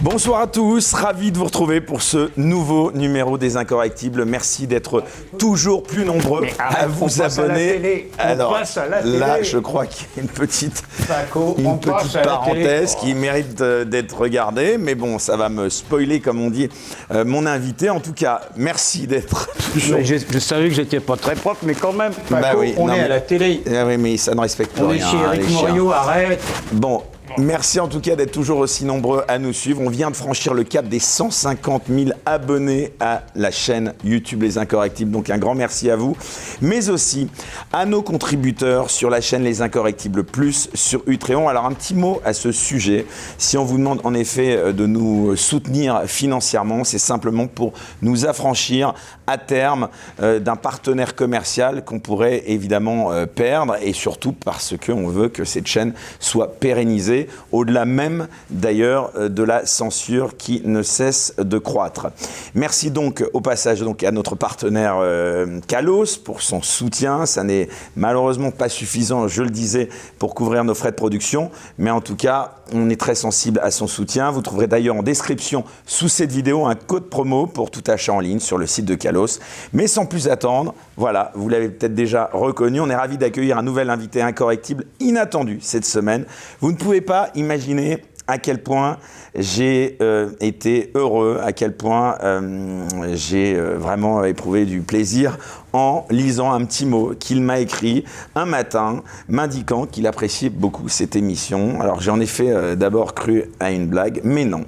Bonsoir à tous, ravi de vous retrouver pour ce nouveau numéro des Incorrectibles. Merci d'être toujours plus nombreux à vous abonner. Alors là, je crois qu'il y a une petite parenthèse qui mérite d'être regardée, mais bon, ça va me spoiler, comme on dit, mon invité. En tout cas, merci d'être toujours... Je savais que j'étais pas très propre, mais quand même, Paco, bah oui, on est à la télé. Ah oui, mais ça ne respecte On rien. est chez Eric les chiens. Morio, arrête. Bon. Merci en tout cas d'être toujours aussi nombreux à nous suivre. On vient de franchir le cap des 150 000 abonnés à la chaîne YouTube Les Incorrectibles. Donc un grand merci à vous, mais aussi à nos contributeurs sur la chaîne Les Incorrectibles Plus sur Utréon. Alors un petit mot à ce sujet. Si on vous demande en effet de nous soutenir financièrement, c'est simplement pour nous affranchir à terme d'un partenaire commercial qu'on pourrait évidemment perdre, et surtout parce qu'on veut que cette chaîne soit pérennisée, au-delà même d'ailleurs de la censure qui ne cesse de croître. Merci donc au passage donc à notre partenaire Kalos pour son soutien. Ça n'est malheureusement pas suffisant, je le disais, pour couvrir nos frais de production, mais en tout cas on est très sensible à son soutien. Vous trouverez d'ailleurs en description sous cette vidéo un code promo pour tout achat en ligne sur le site de Kalos. Mais sans plus attendre, voilà, vous l'avez peut-être déjà reconnu, on est ravis d'accueillir un nouvel invité incorrectible inattendu cette semaine. Vous ne pouvez pas imaginer à quel point j'ai été heureux, à quel point j'ai vraiment éprouvé du plaisir en lisant un petit mot qu'il m'a écrit un matin, m'indiquant qu'il appréciait beaucoup cette émission. Alors j'en ai fait d'abord cru à une blague, mais non.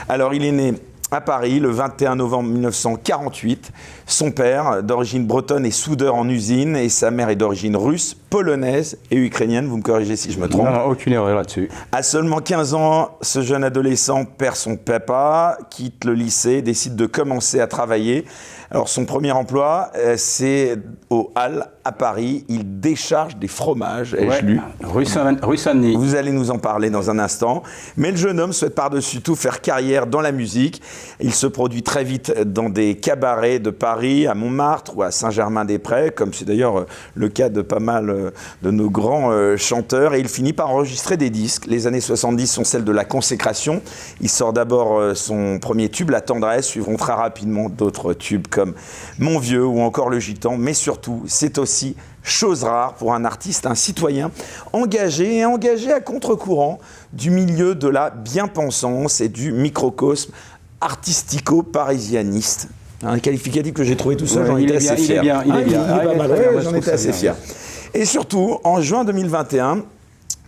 Alors il est né à Paris le 21 novembre 1948. Son père, d'origine bretonne, est soudeur en usine et sa mère est d'origine russe, polonaise et ukrainienne. Vous me corrigez si je me trompe. Non, aucune erreur là-dessus. À seulement 15 ans, ce jeune adolescent perd son papa, quitte le lycée, décide de commencer à travailler. Alors son premier emploi, c'est au Halles à Paris. Il décharge des fromages, ai-je lu. Rue Saint-Denis. Vous allez nous en parler dans un instant. Mais le jeune homme souhaite par-dessus tout faire carrière dans la musique. Il se produit très vite dans des cabarets de Paris, à Montmartre ou à Saint-Germain-des-Prés, comme c'est d'ailleurs le cas de pas mal de nos grands chanteurs. Et il finit par enregistrer des disques. Les années 70 sont celles de la consécration. Il sort d'abord son premier tube, La Tendresse, suivront très rapidement d'autres tubes comme Mon Vieux ou encore Le Gitan. Mais surtout, c'est aussi chose rare pour un artiste, un citoyen engagé à contre-courant du milieu de la bien-pensance et du microcosme artistico-parisianiste. Un qualificatif que j'ai trouvé tout seul, j'en étais assez fier. Il est bien. J'en étais assez fier. Et surtout, en juin 2021,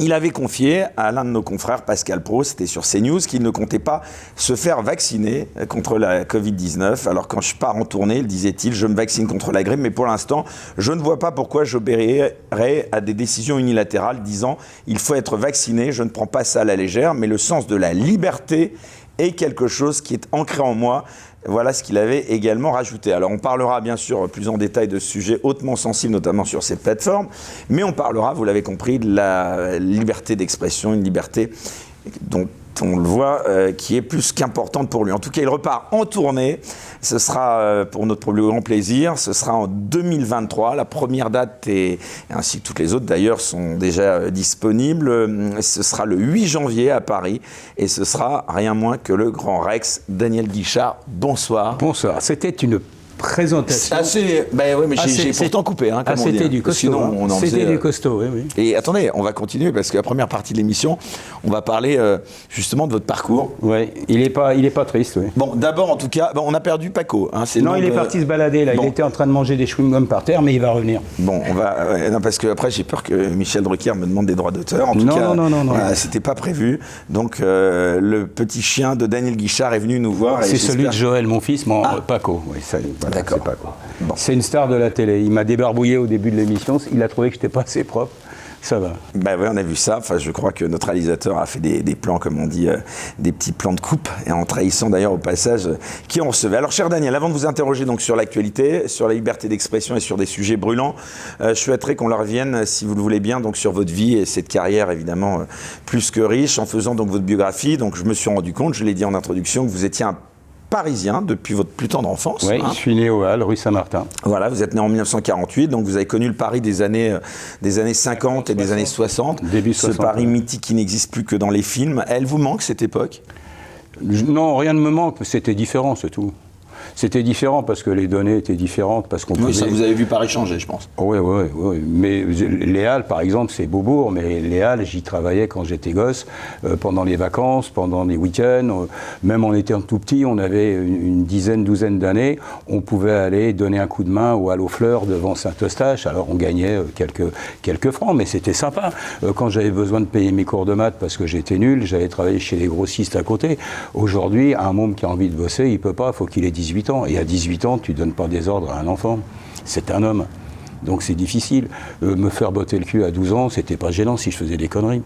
il avait confié à l'un de nos confrères, Pascal Praud, c'était sur CNews, qu'il ne comptait pas se faire vacciner contre la Covid-19. Alors quand je pars en tournée, disait-il, je me vaccine contre la grippe, mais pour l'instant, je ne vois pas pourquoi j'obéirais à des décisions unilatérales disant « il faut être vacciné, je ne prends pas ça à la légère, mais le sens de la liberté est quelque chose qui est ancré en moi ». Voilà ce qu'il avait également rajouté. Alors on parlera bien sûr plus en détail de ce sujet hautement sensible, notamment sur cette plateforme, mais on parlera, vous l'avez compris, de la liberté d'expression, une liberté dont on le voit, qui est plus qu'importante pour lui. En tout cas, il repart en tournée. Ce sera pour notre plus grand plaisir. Ce sera en 2023. La première date, et ainsi que toutes les autres d'ailleurs, sont déjà disponibles. Ce sera le 8 janvier à Paris. Et ce sera rien moins que le grand Rex, Daniel Guichard. Bonsoir. Bonsoir. C'était une présentation. Ben oui, mais j'ai pourtant coupé. Hein, comme on dit, c'était du costaud. Sinon, on en c'était faisait, du costaud, oui. Et attendez, on va continuer parce que la première partie de l'émission, on va parler justement de votre parcours. Oui, il est pas triste, oui. Bon, d'abord, en tout cas, on a perdu Paco. Hein, non, il est parti se balader, là. Bon. Il était en train de manger des chewing-gums par terre, mais il va revenir. Bon, on va... non, parce que après, j'ai peur que Michel Drucker me demande des droits d'auteur. En tout cas, non. C'était pas prévu. Donc, le petit chien de Daniel Guichard est venu nous voir. C'est celui de Joël, mon fils, Paco. Oui, ça, voilà, d'accord. C'est Paco. Bon. C'est une star de la télé. Il m'a débarbouillé au début de l'émission. Il a trouvé que je n'étais pas assez propre. Ça va. Ben oui, on a vu ça. Enfin, je crois que notre réalisateur a fait des plans, comme on dit, des petits plans de coupe, et en trahissant d'ailleurs au passage qui on recevait. Alors, cher Daniel, avant de vous interroger donc sur l'actualité, sur la liberté d'expression et sur des sujets brûlants, je souhaiterais qu'on leur revienne, si vous le voulez bien, donc sur votre vie et cette carrière évidemment plus que riche, en faisant donc votre biographie. Donc, je me suis rendu compte, je l'ai dit en introduction, que vous étiez un parisien depuis votre plus tendre enfance. Oui, je suis né au Halles, rue Saint-Martin. Voilà, vous êtes né en 1948, donc vous avez connu le Paris des années 50 et des années 60. Début 60. Ce Paris mythique qui n'existe plus que dans les films. Elle vous manque cette époque ? Non, rien ne me manque, c'était différent, c'est tout. C'était différent parce que les données étaient différentes, parce qu'on Oui, ça vous avez vu Paris changer, je pense. Oui. Mais les Halles, par exemple, c'est Beaubourg, mais les Halles, j'y travaillais quand j'étais gosse, pendant les vacances, pendant les week-ends. Même en étant tout petit, on avait une douzaine d'années, on pouvait aller donner un coup de main aux Halles aux Fleurs devant Saint-Eustache. Alors on gagnait quelques francs, mais c'était sympa. Quand j'avais besoin de payer mes cours de maths parce que j'étais nul, j'allais travailler chez les grossistes à côté. Aujourd'hui, un môme qui a envie de bosser, il peut pas, il faut qu'il ait 18 ans. Et à 18 ans, tu ne donnes pas des ordres à un enfant. C'est un homme. Donc c'est difficile. Me faire botter le cul à 12 ans, c'était pas gênant si je faisais des conneries.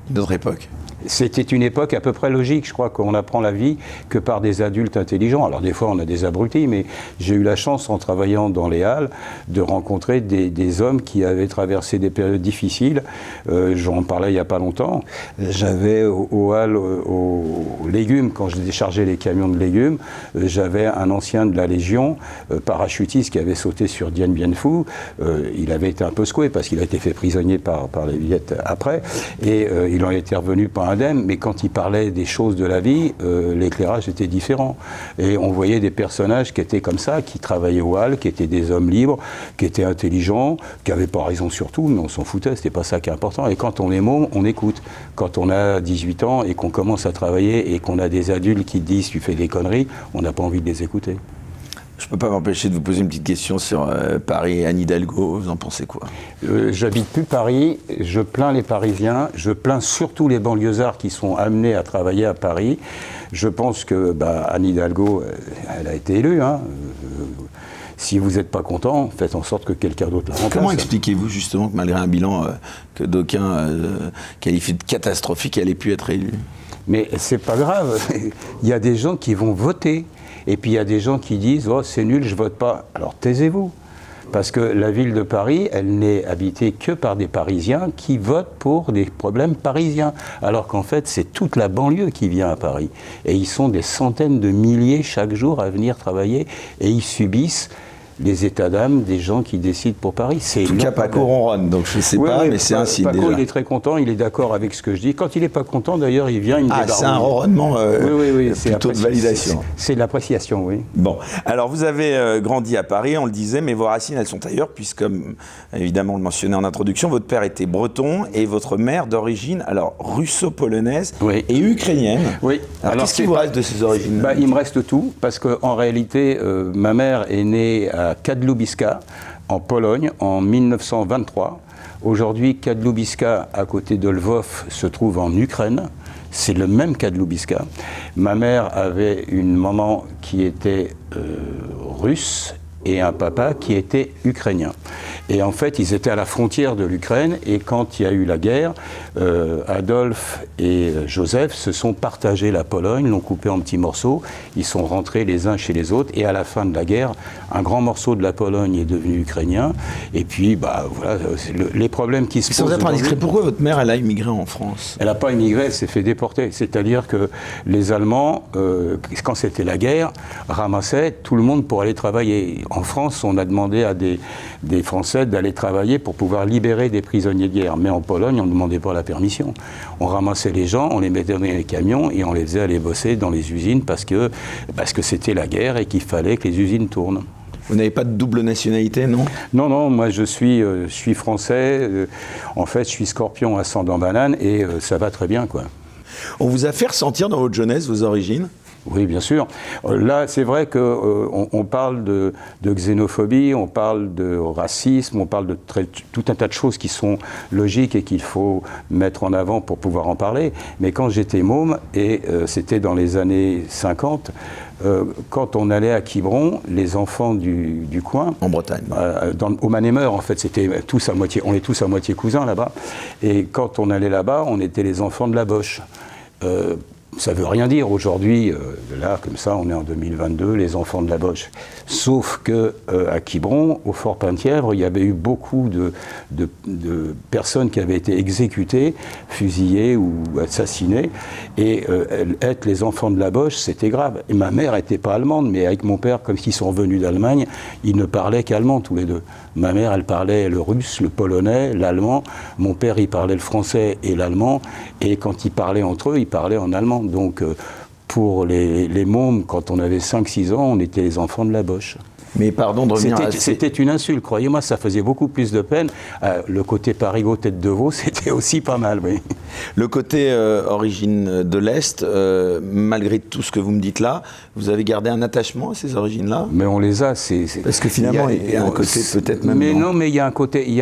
Une autre époque. C'était une époque à peu près logique. Je crois qu'on apprend la vie que par des adultes intelligents. Alors des fois, on a des abrutis, mais j'ai eu la chance, en travaillant dans les Halles, de rencontrer des hommes qui avaient traversé des périodes difficiles. J'en parlais il n'y a pas longtemps. J'avais aux Halles, aux légumes, quand je déchargeais les camions de légumes, j'avais un ancien de la Légion, parachutiste, qui avait sauté sur Dien Bien Phu. Il avait été un peu secoué parce qu'il a été fait prisonnier par les Viettes après. Et il en était revenu pas indemne, mais quand il parlait des choses de la vie, l'éclairage était différent. Et on voyait des personnages qui étaient comme ça, qui travaillaient au Halles, qui étaient des hommes libres, qui étaient intelligents, qui n'avaient pas raison sur tout, mais on s'en foutait, c'était pas ça qui est important. Et quand on est môme, on écoute. Quand on a 18 ans et qu'on commence à travailler et qu'on a des adultes qui te disent « tu fais des conneries », on n'a pas envie de les écouter. Je ne peux pas m'empêcher de vous poser une petite question sur Paris et Anne Hidalgo. Vous en pensez quoi? J'habite plus Paris, je plains les Parisiens, je plains surtout les banlieusards qui sont amenés à travailler à Paris. Je pense que Anne Hidalgo, elle a été élue. Si vous n'êtes pas content, faites en sorte que quelqu'un d'autre la remplace. Comment expliquez-vous justement que malgré un bilan que d'aucuns qualifient de catastrophique, elle ait pu être élue? Mais c'est pas grave, il y a des gens qui vont voter. Et puis il y a des gens qui disent « oh, c'est nul, je vote pas ». Alors taisez-vous. Parce que la ville de Paris, elle n'est habitée que par des Parisiens qui votent pour des problèmes parisiens. Alors qu'en fait, c'est toute la banlieue qui vient à Paris. Et ils sont des centaines de milliers chaque jour à venir travailler. Et ils subissent les états d'âme des gens qui décident pour Paris. En tout cas, Paco ronronne, donc je ne sais pas, mais c'est un signe Paco, déjà. il est très content, il est d'accord avec ce que je dis. Quand il n'est pas content, d'ailleurs, il vient, il me débarbouille. C'est un ronronnement plutôt de validation. C'est de l'appréciation, oui. Bon, alors vous avez grandi à Paris, on le disait, mais vos racines, elles sont ailleurs, puisque, comme évidemment on le mentionnait en introduction, votre père était breton et votre mère d'origine, alors russo-polonaise et ukrainienne. Oui. Alors qu'est-ce qui vous reste de ces origines? Il me reste tout, parce qu'en réalité, ma mère est née à Kadlubiska, en Pologne, en 1923. Aujourd'hui, Kadlubiska, à côté de Lvov, se trouve en Ukraine. C'est le même Kadlubiska. Ma mère avait une maman qui était russe et un papa qui était ukrainien. Et en fait, ils étaient à la frontière de l'Ukraine, et quand il y a eu la guerre, Adolphe et Joseph se sont partagés la Pologne, l'ont coupée en petits morceaux, ils sont rentrés les uns chez les autres, et à la fin de la guerre, un grand morceau de la Pologne est devenu ukrainien, et puis, voilà, les problèmes qui se posent... Sans être indiscret, pourquoi votre mère, elle a immigré en France? Elle n'a pas immigré, elle s'est fait déporter. C'est-à-dire que les Allemands, quand c'était la guerre, ramassaient tout le monde pour aller travailler. En France, on a demandé à des Français d'aller travailler pour pouvoir libérer des prisonniers de guerre. Mais en Pologne, on ne demandait pas la permission. On ramassait les gens, on les mettait dans les camions et on les faisait aller bosser dans les usines parce que c'était la guerre et qu'il fallait que les usines tournent. Vous n'avez pas de double nationalité, non? Non, moi je suis français. En fait, je suis scorpion ascendant banane et ça va très bien, quoi. On vous a fait ressentir dans votre jeunesse vos origines? Oui, bien sûr. Là, c'est vrai qu'on parle de xénophobie, on parle de racisme, on parle de tout un tas de choses qui sont logiques et qu'il faut mettre en avant pour pouvoir en parler. Mais quand j'étais môme, et c'était dans les années 50, quand on allait à Quiberon, les enfants du coin... En Bretagne. Au Manemeur, en fait, on est tous à moitié cousins là-bas. Et quand on allait là-bas, on était les enfants de la Boche. Ça ne veut rien dire aujourd'hui, là, comme ça, on est en 2022, les enfants de la Boche. Sauf qu'à Quiberon, au Fort Penthièvre, il y avait eu beaucoup de personnes qui avaient été exécutées, fusillées ou assassinées. Et être les enfants de la Boche, c'était grave. Et ma mère n'était pas allemande, mais avec mon père, comme ils sont revenus d'Allemagne, ils ne parlaient qu'allemand tous les deux. Ma mère, elle parlait le russe, le polonais, l'allemand. Mon père, il parlait le français et l'allemand. Et quand ils parlaient entre eux, ils parlaient en allemand. Donc, pour les mômes, quand on avait 5-6 ans, on était les enfants de la boche. Mais pardon de revenir à... C'était une insulte, croyez-moi, ça faisait beaucoup plus de peine. Le côté parigot, tête de veau, c'était aussi pas mal, oui. Le côté origine de l'Est, malgré tout ce que vous me dites là, vous avez gardé un attachement à ces origines-là? Mais on les a, Parce que finalement, il y a un côté peut-être même... Mais non, mais il y a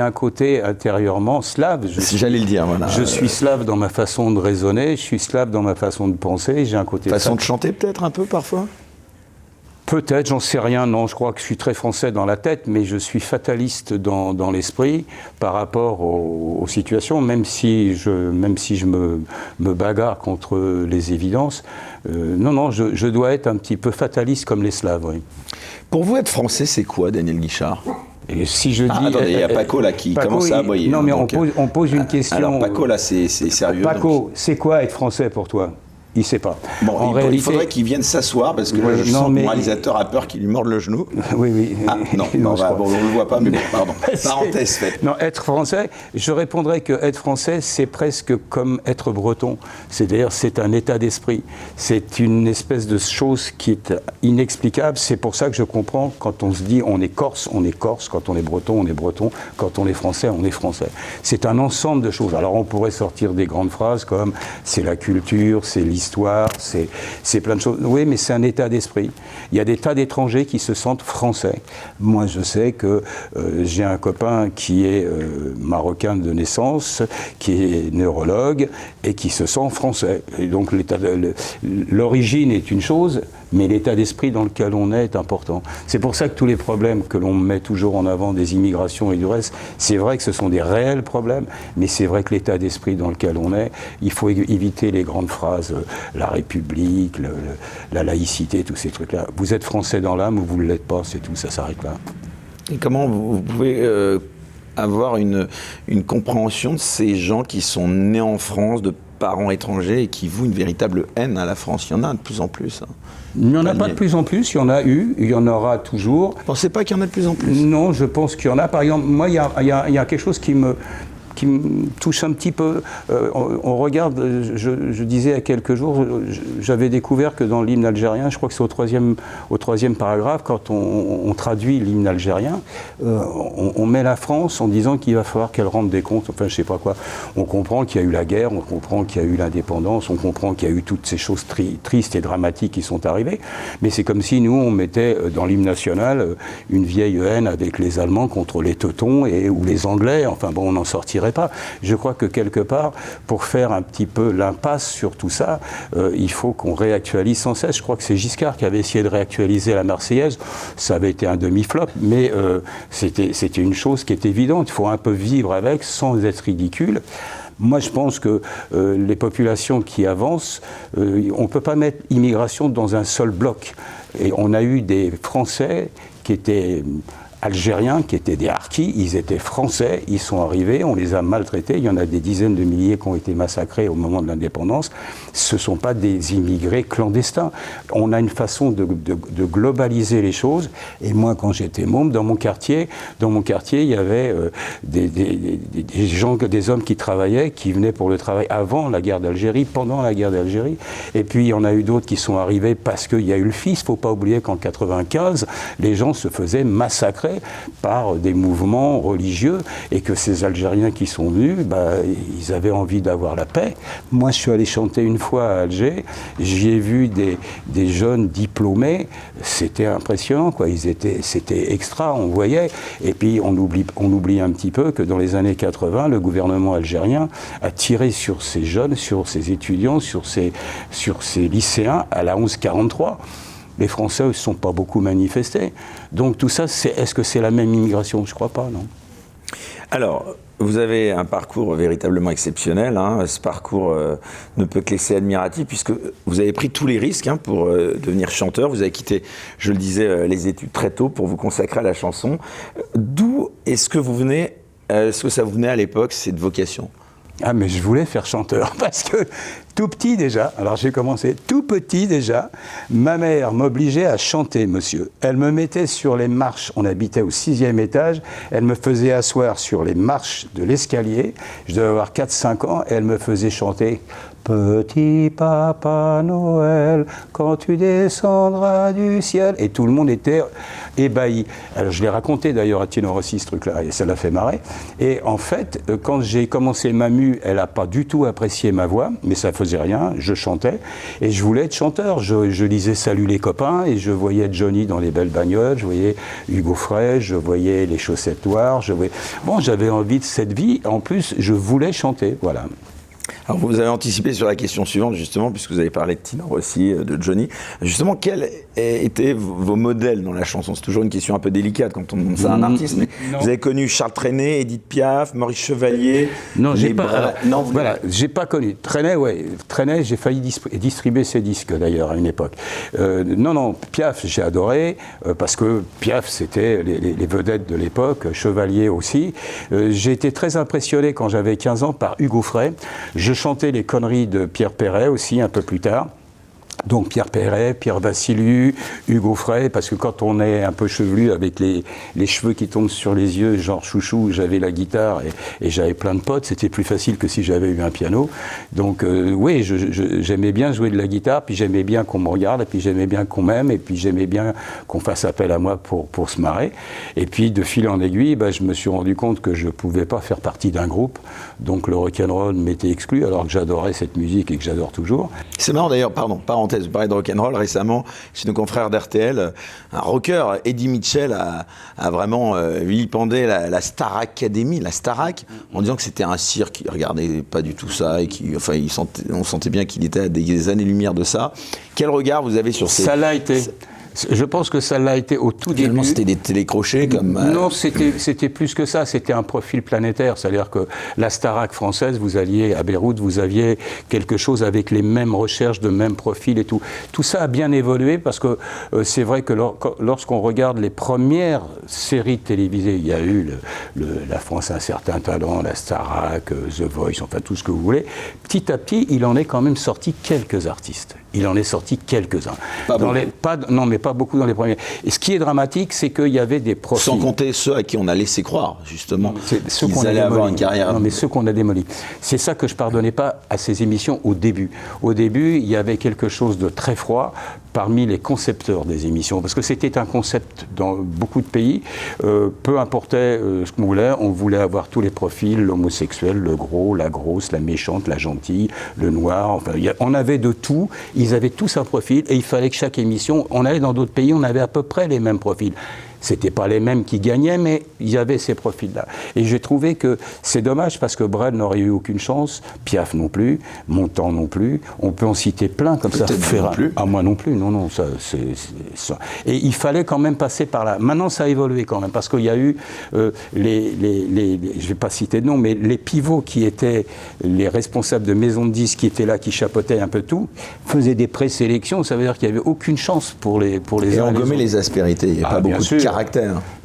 un côté intérieurement slave. J'allais le dire, voilà. Je suis slave dans ma façon de raisonner, je suis slave dans ma façon de penser, j'ai un côté... Façon de chanter peut-être un peu parfois? Peut-être, j'en sais rien, non, je crois que je suis très français dans la tête, mais je suis fataliste dans l'esprit par rapport aux situations, même si je me bagarre contre les évidences. Non, je dois être un petit peu fataliste comme les Slaves, oui. Pour vous, être français, c'est quoi, Daniel Guichard? Et si je dis... attendez, il y a Paco là qui commence à aboyer. Non, mais on pose une question... Alors Paco là, c'est sérieux. Paco, c'est quoi être français pour toi? Il ne sait pas. Bon, il faudrait qu'il vienne s'asseoir parce que là, je sens que mon réalisateur a peur qu'il lui morde le genou. Oui. Ah, non, on ne le voit pas, mais pardon. Parenthèse faite. Non, être français, je répondrais que être français, c'est presque comme être breton. C'est-à-dire, c'est un état d'esprit. C'est une espèce de chose qui est inexplicable. C'est pour ça que je comprends quand on se dit on est corse, on est corse. Quand on est breton, on est breton. Quand on est français, on est français. C'est un ensemble de choses. Alors, on pourrait sortir des grandes phrases comme c'est la culture, c'est l'histoire, c'est plein de choses. Oui, mais c'est un état d'esprit. Il y a des tas d'étrangers qui se sentent français. Moi, je sais que j'ai un copain qui est marocain de naissance, qui est neurologue et qui se sent français. Et donc, l'origine est une chose, mais l'état d'esprit dans lequel on est important. C'est pour ça que tous les problèmes que l'on met toujours en avant des immigrations et du reste, c'est vrai que ce sont des réels problèmes, mais c'est vrai que l'état d'esprit dans lequel on est, il faut éviter les grandes phrases, la République, la laïcité, tous ces trucs-là. Vous êtes français dans l'âme ou vous ne l'êtes pas, c'est tout, ça s'arrête là. Et comment vous pouvez avoir une compréhension de ces gens qui sont nés en France, de parents étrangers et qui vouent une véritable haine à la France? Il y en a de plus en plus. Hein. Il n'y en a pas de plus en plus, il y en a eu, il y en aura toujours. Vous ne pensez pas qu'il y en a de plus en plus? Non, je pense qu'il y en a. Par exemple, moi, il y a quelque chose qui me touche un petit peu. On regarde, je disais il y a quelques jours, j'avais découvert que dans l'hymne algérien, je crois que c'est au troisième paragraphe, quand on traduit l'hymne algérien, on met la France en disant qu'il va falloir qu'elle rende des comptes, enfin je sais pas quoi. On comprend qu'il y a eu la guerre, on comprend qu'il y a eu l'indépendance, on comprend qu'il y a eu toutes ces choses tristes et dramatiques qui sont arrivées, mais c'est comme si nous, on mettait dans l'hymne national une vieille haine avec les Allemands contre les Teutons ou les Anglais, enfin bon, on n'en sortirait pas. Je crois que quelque part, pour faire un petit peu l'impasse sur tout ça, il faut qu'on réactualise sans cesse. Je crois que c'est Giscard qui avait essayé de réactualiser la Marseillaise. Ça avait été un demi-flop, mais c'était une chose qui est évidente. Il faut un peu vivre avec sans être ridicule. Moi, je pense que les populations qui avancent, on ne peut pas mettre immigration dans un seul bloc. Et on a eu des Français qui étaient algériens, qui étaient des harkis, ils étaient français, ils sont arrivés, on les a maltraités, il y en a des dizaines de milliers qui ont été massacrés au moment de l'indépendance. Ce ne sont pas des immigrés clandestins. On a une façon de globaliser les choses, et moi, quand j'étais môme, dans mon quartier, il y avait des hommes qui travaillaient, qui venaient pour le travail avant la guerre d'Algérie, pendant la guerre d'Algérie, et puis il y en a eu d'autres qui sont arrivés parce qu'il y a eu le fils. Il ne faut pas oublier qu'en 1995, les gens se faisaient massacrer par des mouvements religieux, et que ces Algériens qui sont venus, ils avaient envie d'avoir la paix. Moi, je suis allé chanter une fois à Alger, j'y ai vu des jeunes diplômés, c'était impressionnant, quoi. C'était extra, on voyait, et puis on oublie un petit peu que dans les années 80, le gouvernement algérien a tiré sur ces jeunes, sur ces étudiants, sur ces lycéens à la 1143. Les Français ne se sont pas beaucoup manifestés. Donc tout ça, est-ce que c'est la même immigration? Je ne crois pas, non. Alors, vous avez un parcours véritablement exceptionnel. Hein. Ce parcours ne peut que laisser admiratif, puisque vous avez pris tous les risques pour devenir chanteur. Vous avez quitté, je le disais, les études très tôt pour vous consacrer à la chanson. D'où est-ce que ça vous venait à l'époque, cette vocation? Ah, mais je voulais faire chanteur, parce que Tout petit déjà, alors j'ai commencé tout petit déjà, ma mère m'obligeait à chanter, monsieur. Elle me mettait sur les marches, on habitait au 6e étage, elle me faisait asseoir sur les marches de l'escalier, je devais avoir 4-5 ans, et elle me faisait chanter « Petit Papa Noël, quand tu descendras du ciel », et tout le monde était ébahi. Alors je l'ai raconté d'ailleurs à Tino Rossi ce truc-là, et ça l'a fait marrer. Et en fait, quand j'ai commencé ma mue, elle n'a pas du tout apprécié ma voix, mais ça faisait rien, je chantais, et je voulais être chanteur. Je lisais Salut les copains, et je voyais Johnny dans les belles bagnoles, je voyais Hugo Frey, je voyais les chaussettes noires, Bon, j'avais envie de cette vie, en plus, je voulais chanter, voilà. Alors vous avez anticipé sur la question suivante justement, puisque vous avez parlé de Tino Rossi, de Johnny. Justement, quels étaient vos modèles dans la chanson? C'est toujours une question un peu délicate quand on demande ça à un artiste, mais vous avez connu Charles Trenet, Édith Piaf, Maurice Chevalier. Non, j'ai pas. Voilà, j'ai pas connu. Trenet, ouais. Trenet, j'ai failli distribuer ses disques d'ailleurs à une époque. Non, Piaf, j'ai adoré parce que Piaf, c'était les vedettes de l'époque. Chevalier aussi. J'ai été très impressionné quand j'avais 15 ans par Hugo Frey. Je chantais les conneries de Pierre Perret aussi un peu plus tard. Donc Pierre Perret, Pierre Vassiliou, Hugo Frey, parce que quand on est un peu chevelu avec les cheveux qui tombent sur les yeux, genre chouchou, j'avais la guitare et j'avais plein de potes, c'était plus facile que si j'avais eu un piano. Donc oui, j'aimais bien jouer de la guitare, puis j'aimais bien qu'on me regarde, et puis j'aimais bien qu'on m'aime, et puis j'aimais bien qu'on fasse appel à moi pour se marrer. Et puis de fil en aiguille, je me suis rendu compte que je ne pouvais pas faire partie d'un groupe, donc le rock'n'roll m'était exclu, alors que j'adorais cette musique et que j'adore toujours. C'est marrant d'ailleurs, parenthèse, vous parlez de rock'n'roll, récemment, chez nos confrères d'RTL, un rocker, Eddie Mitchell, a vraiment vilipendé la Star Academy, la Starac, en disant que c'était un cirque, il regardait pas du tout ça, et on sentait bien qu'il était à des années-lumière de ça. Quel regard vous avez sur ces... Ça l'a été. Je pense que ça l'a été au tout début. Finalement, c'était des télécrochets comme... Non, c'était plus que ça. C'était un profil planétaire. C'est-à-dire que la Starac française, vous alliez à Beyrouth, vous aviez quelque chose avec les mêmes recherches, de mêmes profils et tout. Tout ça a bien évolué parce que c'est vrai que lorsqu'on regarde les premières séries télévisées, il y a eu La France a un certain talent, la Starac, The Voice, enfin tout ce que vous voulez. Petit à petit, il en est quand même sorti quelques artistes. Il en est sorti quelques-uns. Non, mais pas beaucoup dans les premiers. Et ce qui est dramatique, c'est qu'il y avait des profils. Sans compter ceux à qui on a laissé croire, justement, ceux qu'ils allaient avoir une carrière. Non, mais ceux qu'on a démolis. C'est ça que je ne pardonnais pas à ces émissions au début. Au début, il y avait quelque chose de très froid parmi les concepteurs des émissions, parce que c'était un concept dans beaucoup de pays. Peu importait ce qu'on voulait, on voulait avoir tous les profils, l'homosexuel, le gros, la grosse, la méchante, la gentille, le noir, enfin, on avait de tout. Ils avaient tous un profil et il fallait que chaque émission, on allait dans d'autres pays, on avait à peu près les mêmes profils. C'était pas les mêmes qui gagnaient, mais il y avait ces profils-là. Et j'ai trouvé que c'est dommage parce que Brel n'aurait eu aucune chance, Piaf non plus, Montand non plus. On peut en citer plein comme ça. Non plus. Ah, moi non plus, non, ça, c'est ça. Et il fallait quand même passer par là. Maintenant, ça a évolué quand même parce qu'il y a eu je vais pas citer de nom, mais les pivots qui étaient les responsables de maisons de disques qui étaient là, qui chapeautaient un peu tout, faisaient des présélections. Ça veut dire qu'il n'y avait aucune chance pour les et on gommait les aspérités. Il n'y a pas beaucoup de caractère.